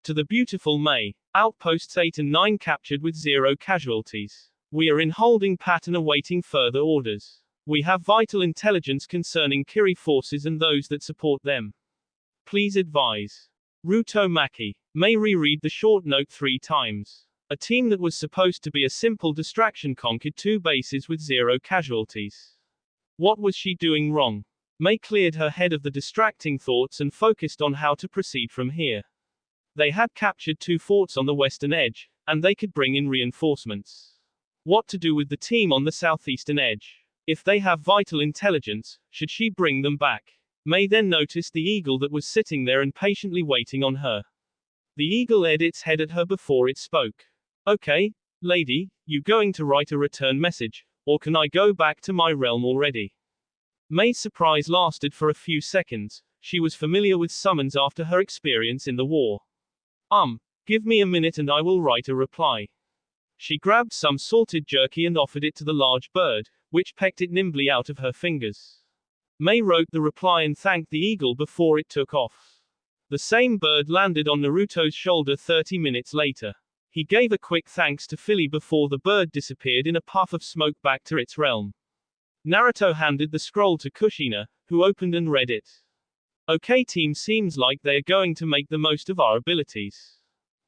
To the beautiful May, outposts 8 and 9 captured with 0 casualties. We are in holding pattern awaiting further orders. We have vital intelligence concerning Kiri forces and those that support them. Please advise. Ruto Maki. May reread the short note 3 times. A team that was supposed to be a simple distraction conquered 2 bases with 0 casualties. What was she doing wrong? May cleared her head of the distracting thoughts and focused on how to proceed from here. They had captured 2 forts on the western edge, and they could bring in reinforcements. What to do with the team on the southeastern edge? If they have vital intelligence, should she bring them back? May then noticed the eagle that was sitting there and patiently waiting on her. The eagle aired its head at her before it spoke. Okay, lady, you going to write a return message, or can I go back to my realm already? May's surprise lasted for a few seconds. She was familiar with summons after her experience in the war. Give me a minute and I will write a reply. She grabbed some salted jerky and offered it to the large bird, which pecked it nimbly out of her fingers. May wrote the reply and thanked the eagle before it took off. The same bird landed on Naruto's shoulder 30 minutes later. He gave a quick thanks to Philly before the bird disappeared in a puff of smoke back to its realm. Naruto handed the scroll to Kushina, who opened and read it. Okay team, seems like they're going to make the most of our abilities.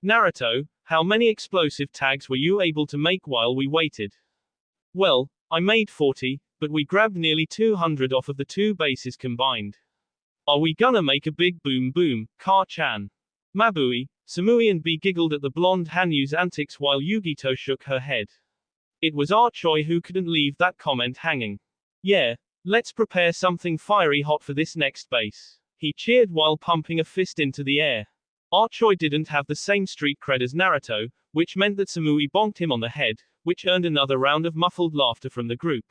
Naruto, how many explosive tags were you able to make while we waited? Well, I made 40, but we grabbed nearly 200 off of the 2 bases combined. Are we gonna make a big boom boom, Ka-chan? Mabui, Samui and B giggled at the blonde Hanyu's antics while Yugito shook her head. It was Archoi who couldn't leave that comment hanging. Yeah, let's prepare something fiery hot for this next base. He cheered while pumping a fist into the air. Archoi didn't have the same street cred as Naruto, which meant that Samui bonked him on the head, which earned another round of muffled laughter from the group.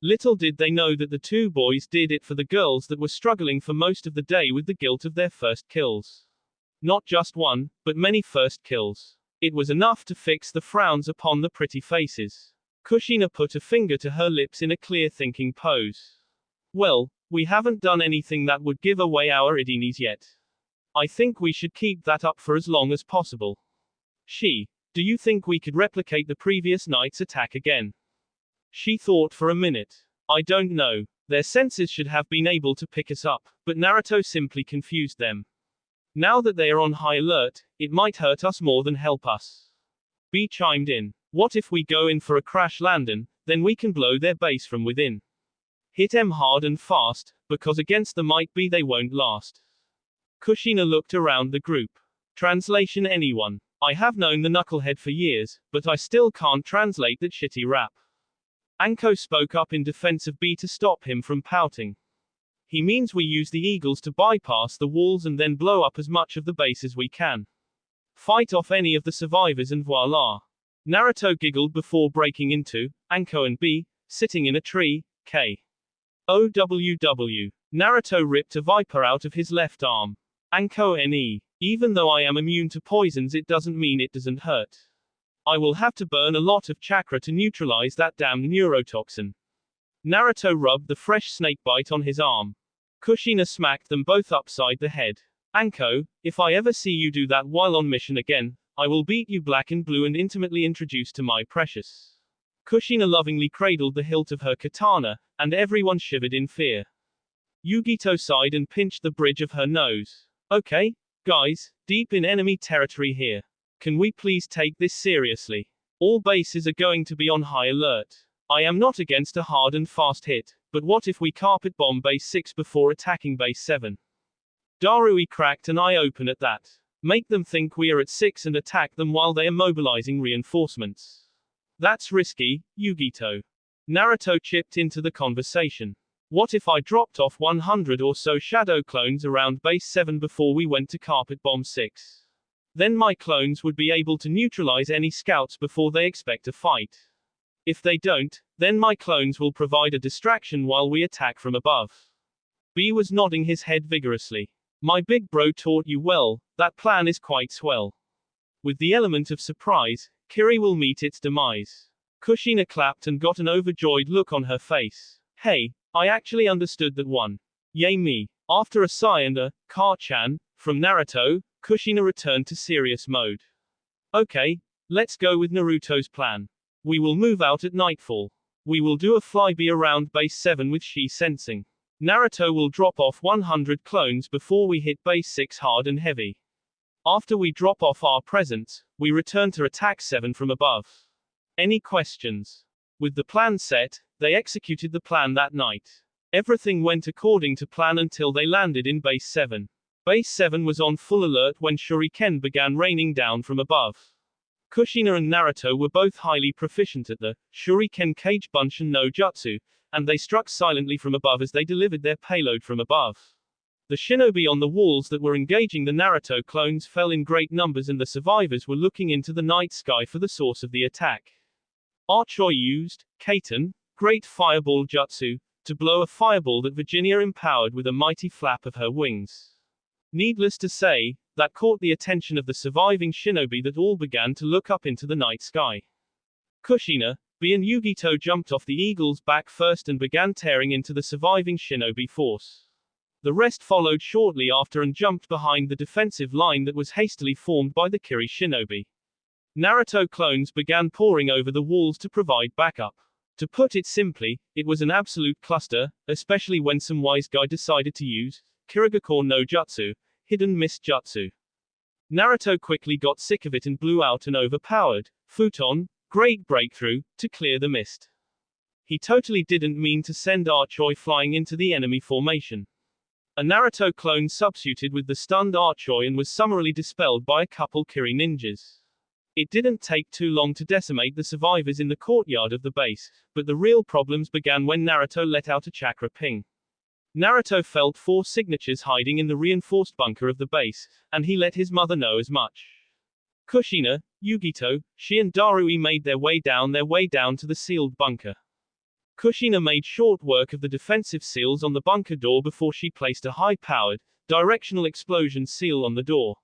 Little did they know that the 2 boys did it for the girls that were struggling for most of the day with the guilt of their first kills. Not just one, but many first kills. It was enough to fix the frowns upon the pretty faces. Kushina put a finger to her lips in a clear thinking pose. Well, we haven't done anything that would give away our idinies yet. I think we should keep that up for as long as possible. Do you think we could replicate the previous night's attack again? She thought for a minute. I don't know. Their senses should have been able to pick us up, but Naruto simply confused them. Now that they are on high alert, it might hurt us more than help us. B chimed in. What if we go in for a crash landing, then we can blow their base from within. Hit 'em hard and fast, because against the might be they won't last. Kushina looked around the group. Translation anyone? I have known the knucklehead for years, but I still can't translate that shitty rap. Anko spoke up in defense of B to stop him from pouting. He means we use the eagles to bypass the walls and then blow up as much of the base as we can. Fight off any of the survivors and voila. Naruto giggled before breaking into, Anko and B, sitting in a tree, OWW. Naruto ripped a viper out of his left arm. Anko NE. Even though I am immune to poisons, it doesn't mean it doesn't hurt. I will have to burn a lot of chakra to neutralize that damn neurotoxin. Naruto rubbed the fresh snakebite on his arm. Kushina smacked them both upside the head. Anko, if I ever see you do that while on mission again, I will beat you black and blue and intimately introduce to my precious. Kushina lovingly cradled the hilt of her katana, and everyone shivered in fear. Yugito sighed and pinched the bridge of her nose. Okay, guys, deep in enemy territory here. Can we please take this seriously? All bases are going to be on high alert. I am not against a hard and fast hit, but what if we carpet bomb base 6 before attacking base 7? Darui cracked an eye open at that. Make them think we are at 6 and attack them while they are mobilizing reinforcements. That's risky, Yugito. Naruto chipped into the conversation. What if I dropped off 100 or so shadow clones around base 7 before we went to carpet bomb 6? Then my clones would be able to neutralize any scouts before they expect a fight. If they don't, then my clones will provide a distraction while we attack from above. B was nodding his head vigorously. My big bro taught you well, that plan is quite swell. With the element of surprise, Kiri will meet its demise. Kushina clapped and got an overjoyed look on her face. Hey, I actually understood that one. Yay me. After a sigh and a Car-chan from Naruto, Kushina returned to serious mode. Okay, let's go with Naruto's plan. We will move out at nightfall. We will do a flyby around base 7 with Shi sensing. Naruto will drop off 100 clones before we hit base 6 hard and heavy. After we drop off our presents, we return to attack 7 from above. Any questions? With the plan set, they executed the plan that night. Everything went according to plan until they landed in base 7. Base 7 was on full alert when shuriken began raining down from above. Kushina and Naruto were both highly proficient at the shuriken cage bunshin no jutsu, and they struck silently from above as they delivered their payload from above. The shinobi on the walls that were engaging the Naruto clones fell in great numbers and the survivors were looking into the night sky for the source of the attack. Archoi used Kaiten, Great Fireball Jutsu, to blow a fireball that Virginia empowered with a mighty flap of her wings. Needless to say, that caught the attention of the surviving shinobi that all began to look up into the night sky. Kushina, B and Yugito jumped off the eagle's back first and began tearing into the surviving shinobi force. The rest followed shortly after and jumped behind the defensive line that was hastily formed by the Kiri shinobi. Naruto clones began pouring over the walls to provide backup. To put it simply, it was an absolute cluster, especially when some wise guy decided to use Kirigakure no Jutsu, Hidden Mist Jutsu. Naruto quickly got sick of it and blew out an overpowered futon, great breakthrough, to clear the mist. He totally didn't mean to send Archoi flying into the enemy formation. A Naruto clone substituted with the stunned Archoi and was summarily dispelled by a couple Kiri ninjas. It didn't take too long to decimate the survivors in the courtyard of the base, but the real problems began when Naruto let out a chakra ping. Naruto felt 4 signatures hiding in the reinforced bunker of the base, and he let his mother know as much. Kushina, Yugito, Shi and Darui made their way down to the sealed bunker. Kushina made short work of the defensive seals on the bunker door before she placed a high-powered, directional explosion seal on the door.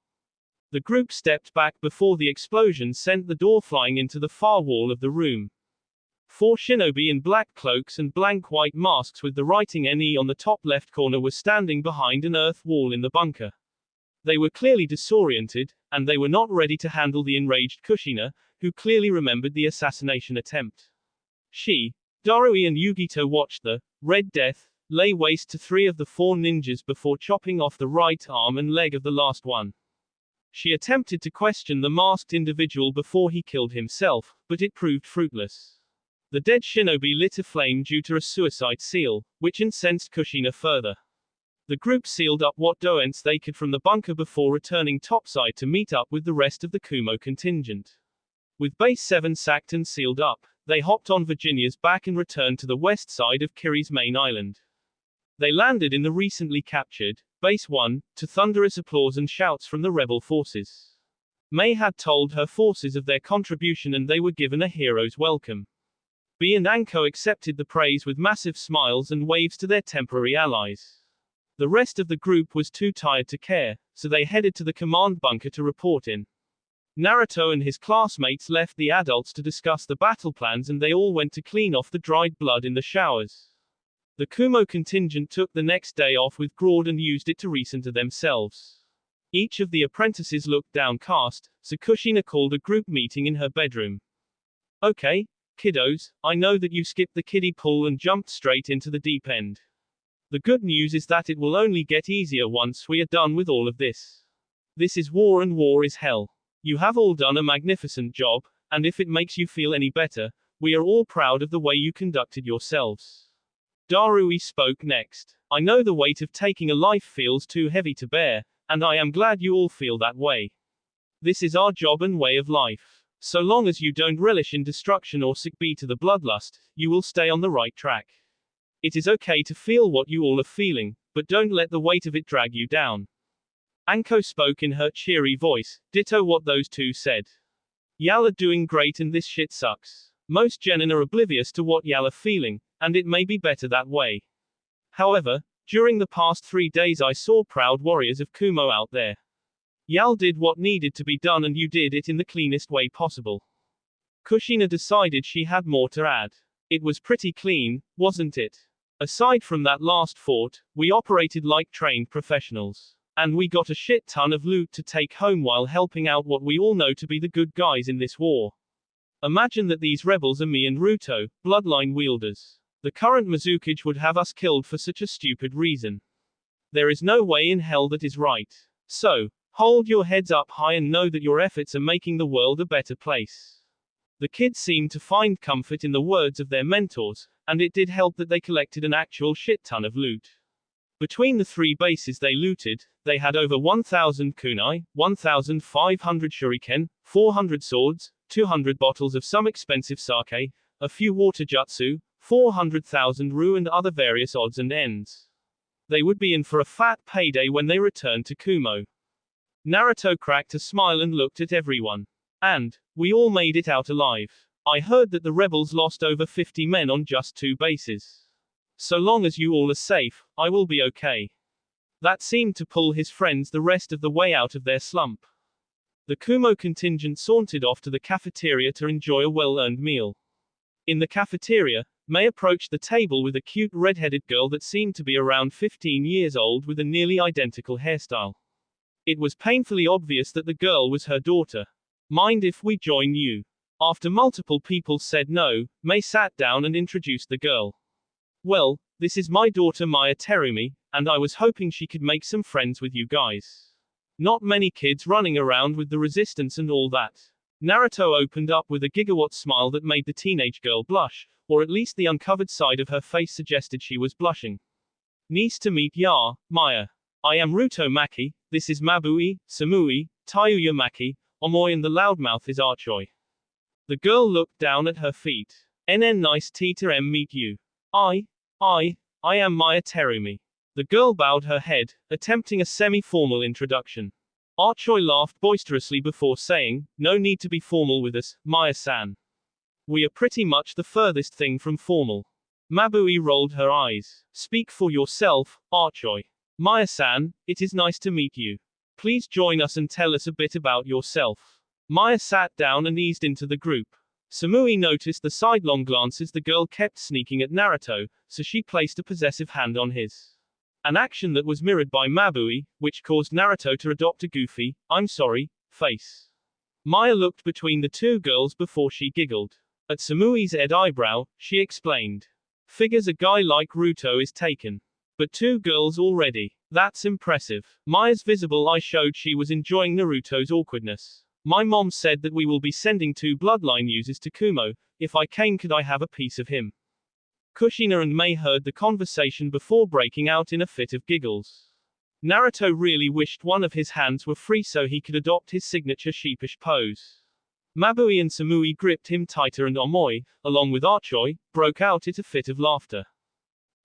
The group stepped back before the explosion sent the door flying into the far wall of the room. 4 shinobi in black cloaks and blank white masks with the writing NE on the top left corner were standing behind an earth wall in the bunker. They were clearly disoriented, and they were not ready to handle the enraged Kushina, who clearly remembered the assassination attempt. Shi, Darui and Yugito watched the Red Death lay waste to 3 of the 4 ninjas before chopping off the right arm and leg of the last one. She attempted to question the masked individual before he killed himself, but it proved fruitless. The dead shinobi lit a flame due to a suicide seal, which incensed Kushina further. The group sealed up what doents they could from the bunker before returning topside to meet up with the rest of the Kumo contingent. With base 7 sacked and sealed up, they hopped on Virginia's back and returned to the west side of Kiri's main island. They landed in the recently captured Base 1, to thunderous applause and shouts from the rebel forces. May had told her forces of their contribution and they were given a hero's welcome. B and Anko accepted the praise with massive smiles and waves to their temporary allies. The rest of the group was too tired to care, so they headed to the command bunker to report in. Naruto and his classmates left the adults to discuss the battle plans and they all went to clean off the dried blood in the showers. The Kumo contingent took the next day off with Grodd and used it to recenter themselves. Each of the apprentices looked downcast, so Kushina called a group meeting in her bedroom. Okay, kiddos, I know that you skipped the kiddie pool and jumped straight into the deep end. The good news is that it will only get easier once we are done with all of this. This is war and war is hell. You have all done a magnificent job, and if it makes you feel any better, we are all proud of the way you conducted yourselves. Darui spoke next. I know the weight of taking a life feels too heavy to bear, and I am glad you all feel that way. This is our job and way of life. So long as you don't relish in destruction or succumb to the bloodlust, you will stay on the right track. It is okay to feel what you all are feeling, but don't let the weight of it drag you down. Anko spoke in her cheery voice, ditto what those two said. Y'all are doing great and this shit sucks. Most genin are oblivious to what y'all are feeling, and it may be better that way. However, during the past 3 days I saw proud warriors of Kumo out there. Y'all did what needed to be done and you did it in the cleanest way possible. Kushina decided she had more to add. It was pretty clean, wasn't it? Aside from that last fort, we operated like trained professionals. And we got a shit ton of loot to take home while helping out what we all know to be the good guys in this war. Imagine that these rebels are me and Naruto, bloodline wielders. The current Mizukage would have us killed for such a stupid reason. There is no way in hell that is right. So, hold your heads up high and know that your efforts are making the world a better place. The kids seemed to find comfort in the words of their mentors, and it did help that they collected an actual shit ton of loot. Between the 3 bases they looted, they had over 1,000 kunai, 1,500 shuriken, 400 swords, 200 bottles of some expensive sake, a few water jutsu, 400,000 ru and other various odds and ends. They would be in for a fat payday when they returned to Kumo. Naruto cracked a smile and looked at everyone. And, we all made it out alive. I heard that the rebels lost over 50 men on just 2 bases. So long as you all are safe, I will be okay. That seemed to pull his friends the rest of the way out of their slump. The Kumo contingent sauntered off to the cafeteria to enjoy a well-earned meal. In the cafeteria, May approached the table with a cute red-headed girl that seemed to be around 15 years old with a nearly identical hairstyle. It was painfully obvious that the girl was her daughter. Mind if we join you? After multiple people said no, May sat down and introduced the girl. Well, this is my daughter Maya Terumi, and I was hoping she could make some friends with you guys. Not many kids running around with the resistance and all that. Naruto opened up with a gigawatt smile that made the teenage girl blush, or at least the uncovered side of her face suggested she was blushing. Nice to meet ya, Maya. I am Ruto Maki, this is Mabui, Samui, Tayuya Maki, Omoi and the loudmouth is Archoi. The girl looked down at her feet. NN nice to meet you. I am Maya Terumi. The girl bowed her head, attempting a semi-formal introduction. Archoi laughed boisterously before saying, no need to be formal with us, Maya-san. We are pretty much the furthest thing from formal. Mabui rolled her eyes. Speak for yourself, Archoi. Maya-san, it is nice to meet you. Please join us and tell us a bit about yourself. Maya sat down and eased into the group. Samui noticed the sidelong glances the girl kept sneaking at Naruto, so she placed a possessive hand on his. An action that was mirrored by Mabui, which caused Naruto to adopt a goofy, I'm sorry, face. Maya looked between the two girls before she giggled. At Samui's ed eyebrow, she explained. Figures a guy like Ruto is taken. But 2 girls already. That's impressive. Maya's visible eye showed she was enjoying Naruto's awkwardness. My mom said that we will be sending 2 bloodline users to Kumo. If I came, could I have a piece of him? Kushina and May heard the conversation before breaking out in a fit of giggles. Naruto really wished one of his hands were free so he could adopt his signature sheepish pose. Mabui and Samui gripped him tighter and Omoi, along with Archoi, broke out into a fit of laughter.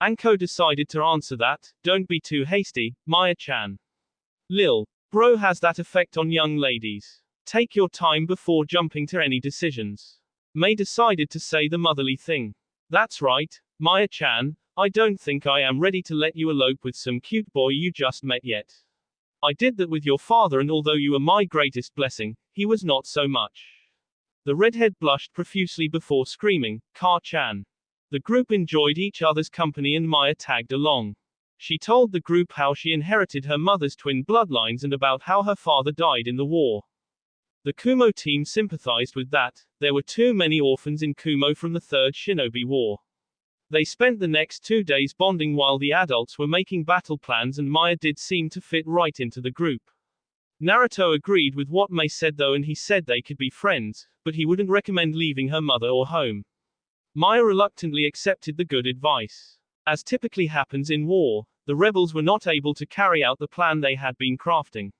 Anko decided to answer that, don't be too hasty, Maya-chan. Lil. Bro has that effect on young ladies. Take your time before jumping to any decisions. May decided to say the motherly thing. That's right, Maya-chan, I don't think I am ready to let you elope with some cute boy you just met yet. I did that with your father and although you are my greatest blessing, he was not so much. The redhead blushed profusely before screaming, Ka-chan. The group enjoyed each other's company and Maya tagged along. She told the group how she inherited her mother's twin bloodlines and about how her father died in the war. The Kumo team sympathized with that. There were too many orphans in Kumo from the Third Shinobi War. They spent the next 2 days bonding while the adults were making battle plans and Maya did seem to fit right into the group. Naruto agreed with what May said though and he said they could be friends, but he wouldn't recommend leaving her mother or home. Maya reluctantly accepted the good advice. As typically happens in war, the rebels were not able to carry out the plan they had been crafting.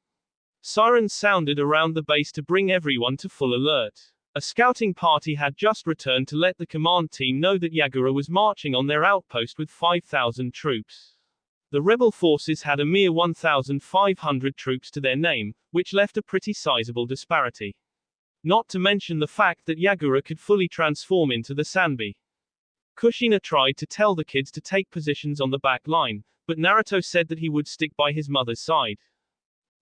Sirens sounded around the base to bring everyone to full alert. A scouting party had just returned to let the command team know that Yagura was marching on their outpost with 5,000 troops. The rebel forces had a mere 1,500 troops to their name, which left a pretty sizable disparity. Not to mention the fact that Yagura could fully transform into the Sanbi. Kushina tried to tell the kids to take positions on the back line, but Naruto said that he would stick by his mother's side.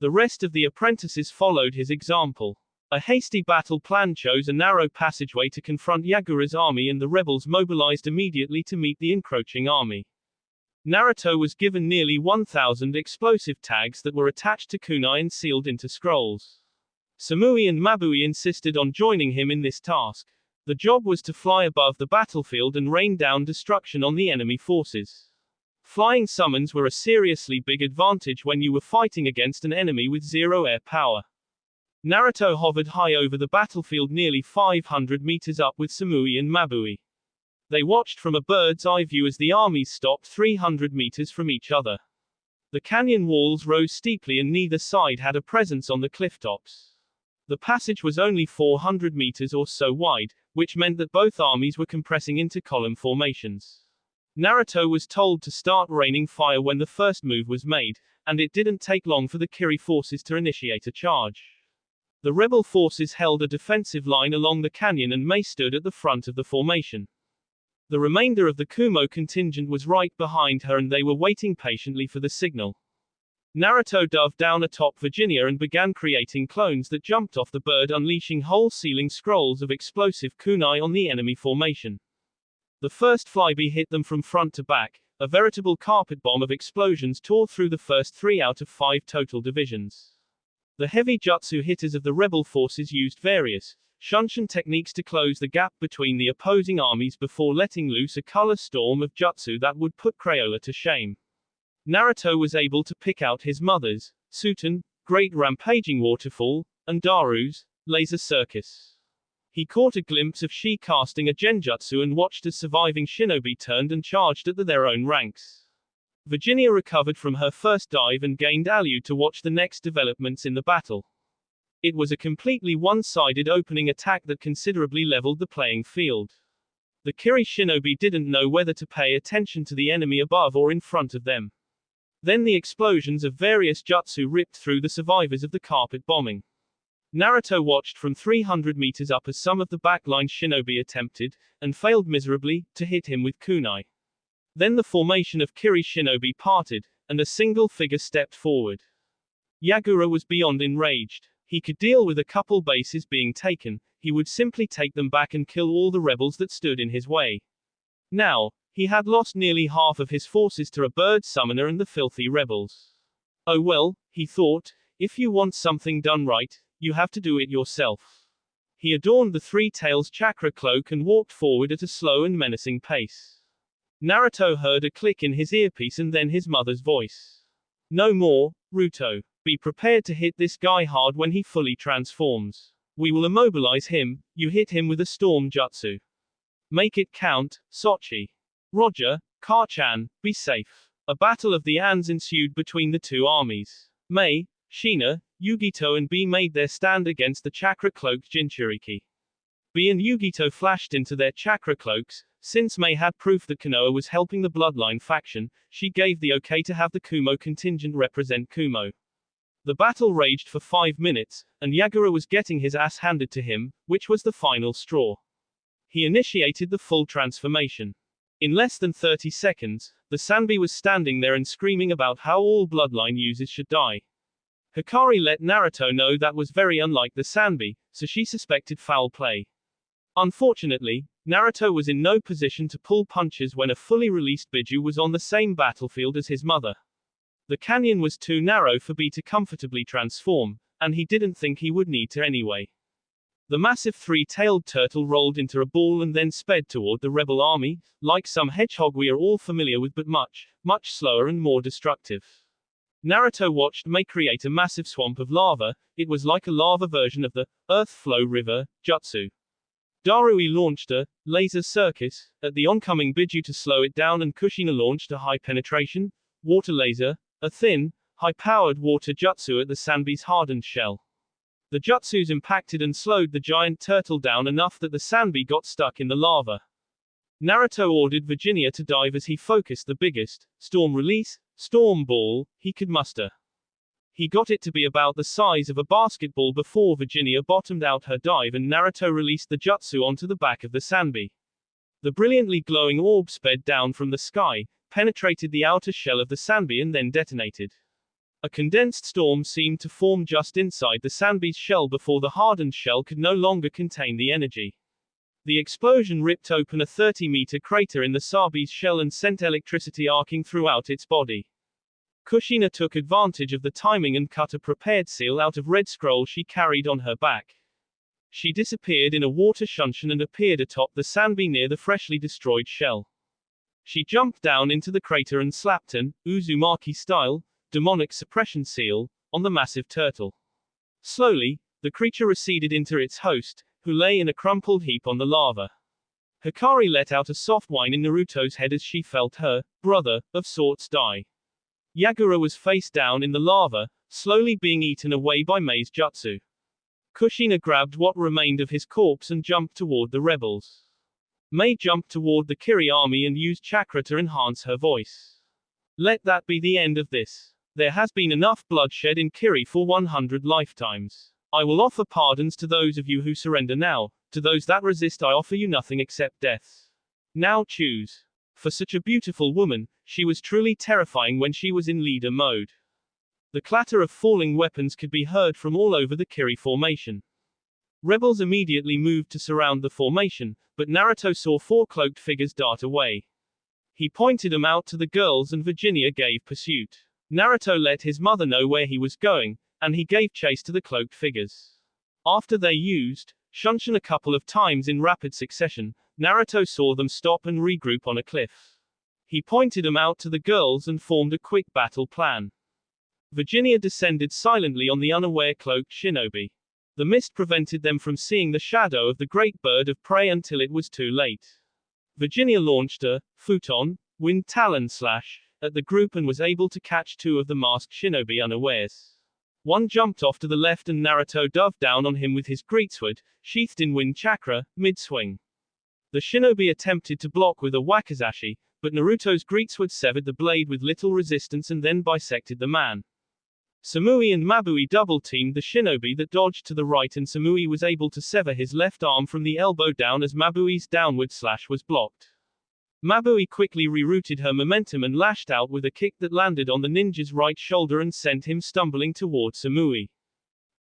The rest of the apprentices followed his example. A hasty battle plan chose a narrow passageway to confront Yagura's army, and the rebels mobilized immediately to meet the encroaching army. Naruto was given nearly 1,000 explosive tags that were attached to kunai and sealed into scrolls. Samui and Mabui insisted on joining him in this task. The job was to fly above the battlefield and rain down destruction on the enemy forces. Flying summons were a seriously big advantage when you were fighting against an enemy with zero air power. Naruto hovered high over the battlefield nearly 500 meters up with Samui and Mabui. They watched from a bird's eye view as the armies stopped 300 meters from each other. The canyon walls rose steeply and neither side had a presence on the cliff tops. The passage was only 400 meters or so wide, which meant that both armies were compressing into column formations. Naruto was told to start raining fire when the first move was made, and it didn't take long for the Kiri forces to initiate a charge. The rebel forces held a defensive line along the canyon and Mei stood at the front of the formation. The remainder of the Kumo contingent was right behind her and they were waiting patiently for the signal. Naruto dove down atop Virginia and began creating clones that jumped off the bird, unleashing whole ceiling scrolls of explosive kunai on the enemy formation. The first flyby hit them from front to back. A veritable carpet bomb of explosions tore through the first 3 out of 5 total divisions. The heavy jutsu hitters of the rebel forces used various shunshin techniques to close the gap between the opposing armies before letting loose a color storm of jutsu that would put Crayola to shame. Naruto was able to pick out his mother's Suten, Great Rampaging Waterfall, and Daru's Laser Circus. He caught a glimpse of Shi casting a genjutsu and watched as surviving shinobi turned and charged at their own ranks. Virginia recovered from her first dive and gained Alyu to watch the next developments in the battle. It was a completely one-sided opening attack that considerably leveled the playing field. The Kiri shinobi didn't know whether to pay attention to the enemy above or in front of them. Then the explosions of various jutsu ripped through the survivors of the carpet bombing. Naruto watched from 300 meters up as some of the backline shinobi attempted, and failed miserably, to hit him with kunai. Then the formation of Kiri shinobi parted, and a single figure stepped forward. Yagura was beyond enraged. He could deal with a couple bases being taken, he would simply take them back and kill all the rebels that stood in his way. Now, he had lost nearly half of his forces to a bird summoner and the filthy rebels. Oh well, he thought, if you want something done right, you have to do it yourself. He adorned the Three Tails chakra cloak and walked forward at a slow and menacing pace. Naruto heard a click in his earpiece and then his mother's voice. No more, Ruto. Be prepared to hit this guy hard when he fully transforms. We will immobilize him, you hit him with a storm jutsu. Make it count, Sochi. Roger, Karchan, be safe. A battle of the Ans ensued between the two armies. Mei, Shina, Yugito and B made their stand against the chakra-cloaked Jinchuriki. B and Yugito flashed into their chakra cloaks. Since Mei had proof that Konoha was helping the Bloodline faction, she gave the okay to have the Kumo contingent represent Kumo. The battle raged for 5 minutes, and Yagura was getting his ass handed to him, which was the final straw. He initiated the full transformation. In less than 30 seconds, the Sanbi was standing there and screaming about how all Bloodline users should die. Hikari let Naruto know that was very unlike the Sanbi, so she suspected foul play. Unfortunately, Naruto was in no position to pull punches when a fully released Biju was on the same battlefield as his mother. The canyon was too narrow for B to comfortably transform, and he didn't think he would need to anyway. The massive three-tailed turtle rolled into a ball and then sped toward the rebel army, like some hedgehog we are all familiar with, but much, much slower and more destructive. Naruto watched Mei create a massive swamp of lava. It was like a lava version of the Earth Flow River jutsu. Darui launched a laser circus at the oncoming Biju to slow it down, and Kushina launched a high penetration water laser, a thin, high-powered water jutsu at the Sanbi's hardened shell. The jutsus impacted and slowed the giant turtle down enough that the Sanbi got stuck in the lava. Naruto ordered Virginia to dive as he focused the biggest storm release, storm ball, he could muster. He got it to be about the size of a basketball before Virginia bottomed out her dive and Naruto released the jutsu onto the back of the Sanbi. The brilliantly glowing orb sped down from the sky, penetrated the outer shell of the Sanbi and then detonated. A condensed storm seemed to form just inside the Sanbi's shell before the hardened shell could no longer contain the energy. The explosion ripped open a 30-meter crater in the Sabi's shell and sent electricity arcing throughout its body. Kushina took advantage of the timing and cut a prepared seal out of red scroll she carried on her back. She disappeared in a water shunshin and appeared atop the Sanbi near the freshly destroyed shell. She jumped down into the crater and slapped an Uzumaki style demonic suppression seal on the massive turtle. Slowly, the creature receded into its host, who lay in a crumpled heap on the lava. Hikari let out a soft whine in Naruto's head as she felt her brother, of sorts, die. Yagura was face down in the lava, slowly being eaten away by Mei's jutsu. Kushina grabbed what remained of his corpse and jumped toward the rebels. Mei jumped toward the Kiri army and used chakra to enhance her voice. Let that be the end of this. There has been enough bloodshed in Kiri for 100 lifetimes. I will offer pardons to those of you who surrender now. To those that resist I offer you nothing except death. Now choose. For such a beautiful woman, she was truly terrifying when she was in leader mode. The clatter of falling weapons could be heard from all over the Kiri formation. Rebels immediately moved to surround the formation, but Naruto saw 4 cloaked figures dart away. He pointed them out to the girls and Virginia gave pursuit. Naruto let his mother know where he was going, and he gave chase to the cloaked figures. After they used shunshin a couple of times in rapid succession, Naruto saw them stop and regroup on a cliff. He pointed them out to the girls and formed a quick battle plan. Virginia descended silently on the unaware cloaked shinobi. The mist prevented them from seeing the shadow of the great bird of prey until it was too late. Virginia launched a futon, wind talon slash, at the group and was able to catch 2 of the masked shinobi unawares. One jumped off to the left and Naruto dove down on him with his greatsword, sheathed in wind chakra, mid-swing. The shinobi attempted to block with a wakizashi, but Naruto's greatsword severed the blade with little resistance and then bisected the man. Samui and Mabui double-teamed the shinobi that dodged to the right and Samui was able to sever his left arm from the elbow down as Mabui's downward slash was blocked. Mabui quickly rerouted her momentum and lashed out with a kick that landed on the ninja's right shoulder and sent him stumbling toward Samui.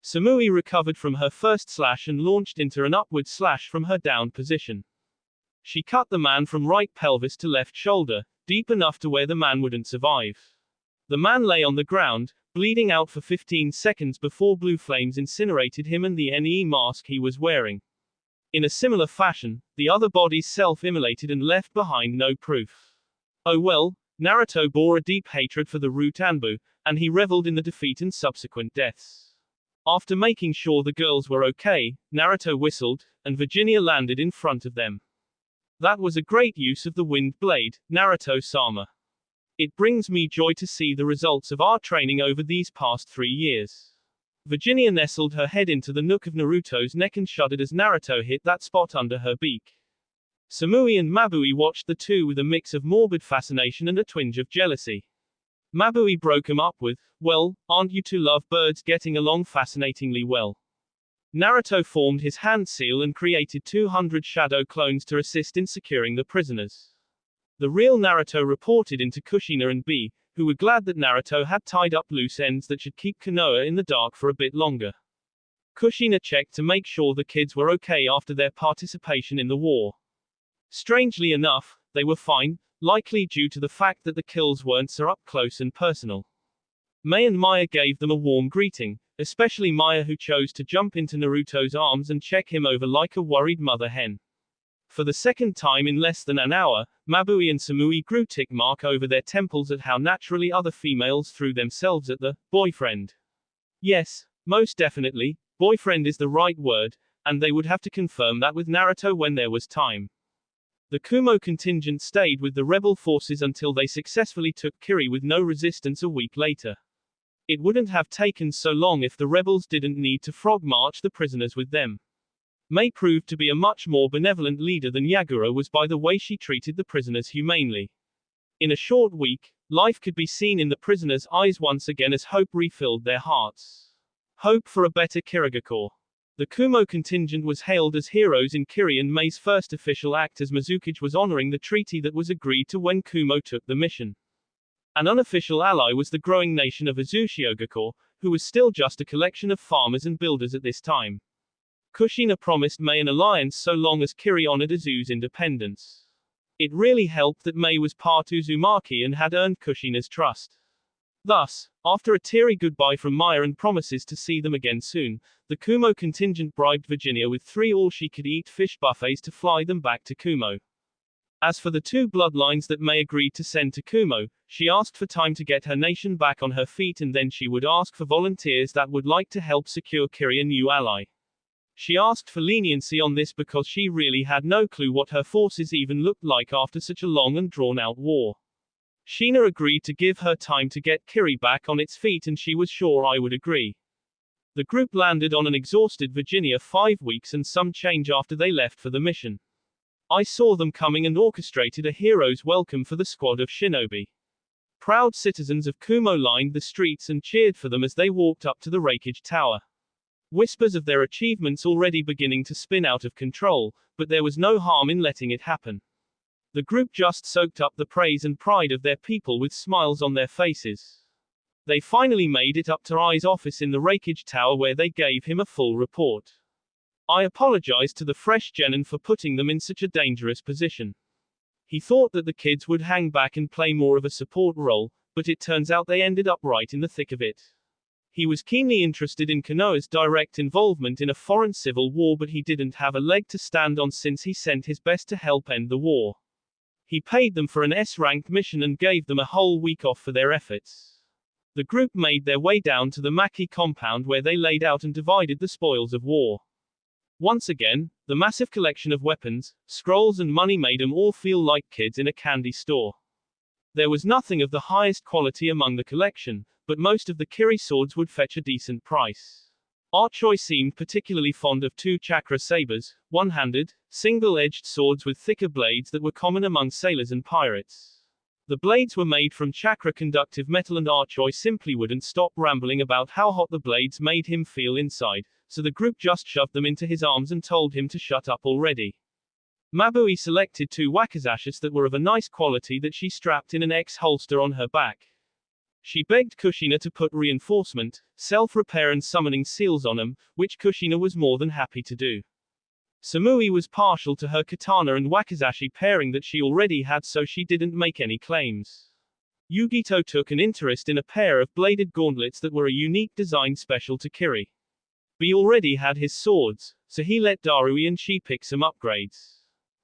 Samui recovered from her first slash and launched into an upward slash from her downed position. She cut the man from right pelvis to left shoulder, deep enough to where the man wouldn't survive. The man lay on the ground, bleeding out for 15 seconds before blue flames incinerated him and the NE mask he was wearing. In a similar fashion, the other bodies self-immolated and left behind no proof. Oh well, Naruto bore a deep hatred for the root Anbu, and he reveled in the defeat and subsequent deaths. After making sure the girls were okay, Naruto whistled, and Virginia landed in front of them. That was a great use of the wind blade, Naruto-sama. It brings me joy to see the results of our training over these past 3 years. Virginia nestled her head into the nook of Naruto's neck and shuddered as Naruto hit that spot under her beak. Samui and Mabui watched the two with a mix of morbid fascination and a twinge of jealousy. Mabui broke him up with, "Well, aren't you two lovebirds getting along fascinatingly well?" Naruto formed his hand seal and created 200 shadow clones to assist in securing the prisoners. The real Naruto reported into Kushina and B, who were glad that Naruto had tied up loose ends that should keep Konoha in the dark for a bit longer. Kushina checked to make sure the kids were okay after their participation in the war. Strangely enough, they were fine, likely due to the fact that the kills weren't so up close and personal. Mei and Maya gave them a warm greeting, especially Maya who chose to jump into Naruto's arms and check him over like a worried mother hen. For the second time in less than an hour, Mabui and Samui grew tick mark over their temples at how naturally other females threw themselves at the boyfriend. Yes, most definitely, boyfriend is the right word, and they would have to confirm that with Naruto when there was time. The Kumo contingent stayed with the rebel forces until they successfully took Kiri with no resistance a week later. It wouldn't have taken so long if the rebels didn't need to frog march the prisoners with them. Mei proved to be a much more benevolent leader than Yagura was by the way she treated the prisoners humanely. In a short week, life could be seen in the prisoners' eyes once again as hope refilled their hearts. Hope for a better Kirigakure. The Kumo contingent was hailed as heroes in Kiri, and Mei's first official act as Mizukage was honoring the treaty that was agreed to when Kumo took the mission. An unofficial ally was the growing nation of Azuchiogakure, who was still just a collection of farmers and builders at this time. Kushina promised Mei an alliance so long as Kiri honored Azu's independence. It really helped that Mei was part Uzumaki and had earned Kushina's trust. Thus, after a teary goodbye from Maya and promises to see them again soon, the Kumo contingent bribed Virginia with 3 all-she-could-eat fish buffets to fly them back to Kumo. As for the 2 bloodlines that Mei agreed to send to Kumo, she asked for time to get her nation back on her feet, and then she would ask for volunteers that would like to help secure Kiri a new ally. She asked for leniency on this because she really had no clue what her forces even looked like after such a long and drawn-out war. Sheena agreed to give her time to get Kiri back on its feet, and she was sure I would agree. The group landed on an exhausted Virginia 5 weeks and some change after they left for the mission. I saw them coming and orchestrated a hero's welcome for the squad of shinobi. Proud citizens of Kumo lined the streets and cheered for them as they walked up to the Raikage Tower. Whispers of their achievements already beginning to spin out of control, but there was no harm in letting it happen. The group just soaked up the praise and pride of their people with smiles on their faces. They finally made it up to Ai's office in the Raikage Tower, where they gave him a full report. I apologized to the fresh genin for putting them in such a dangerous position. He thought that the kids would hang back and play more of a support role, but it turns out they ended up right in the thick of it. He was keenly interested in Konoha's direct involvement in a foreign civil war, but he didn't have a leg to stand on since he sent his best to help end the war. He paid them for an S-ranked mission and gave them a whole week off for their efforts. The group made their way down to the Maki compound, where they laid out and divided the spoils of war. Once again, the massive collection of weapons, scrolls and money made them all feel like kids in a candy store. There was nothing of the highest quality among the collection, but most of the Kiri swords would fetch a decent price. Archoi seemed particularly fond of 2 chakra sabers, one-handed, single-edged swords with thicker blades that were common among sailors and pirates. The blades were made from chakra-conductive metal, and Archoi simply wouldn't stop rambling about how hot the blades made him feel inside, so the group just shoved them into his arms and told him to shut up already. Mabui selected 2 wakizashis that were of a nice quality that she strapped in an X-holster on her back. She begged Kushina to put reinforcement, self-repair and summoning seals on them, which Kushina was more than happy to do. Samui was partial to her katana and wakizashi pairing that she already had, so she didn't make any claims. Yugito took an interest in a pair of bladed gauntlets that were a unique design special to Kiri. B already had his swords, so he let Darui and she pick some upgrades.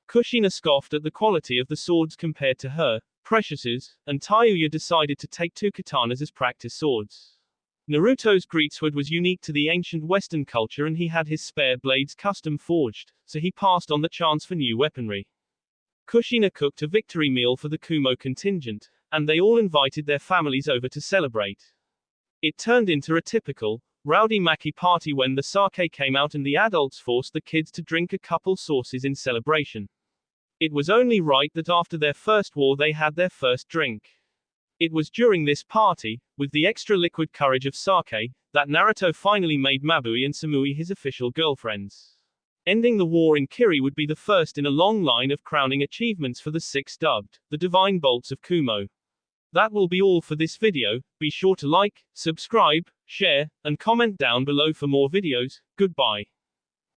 Kushina scoffed at the quality of the swords compared to her Precious's, and Tayuya decided to take 2 katanas as practice swords. Naruto's greatsword was unique to the ancient Western culture, and he had his spare blades custom forged, so he passed on the chance for new weaponry. Kushina cooked a victory meal for the Kumo contingent, and they all invited their families over to celebrate. It turned into a typical rowdy Maki party when the sake came out and the adults forced the kids to drink a couple sauces in celebration. It was only right that after their first war they had their first drink. It was during this party, with the extra liquid courage of sake, that Naruto finally made Mabui and Samui his official girlfriends. Ending the war in Kiri would be the first in a long line of crowning achievements for the 6 dubbed, the Divine Bolts of Kumo. That will be all for this video. Be sure to like, subscribe, share, and comment down below for more videos. Goodbye.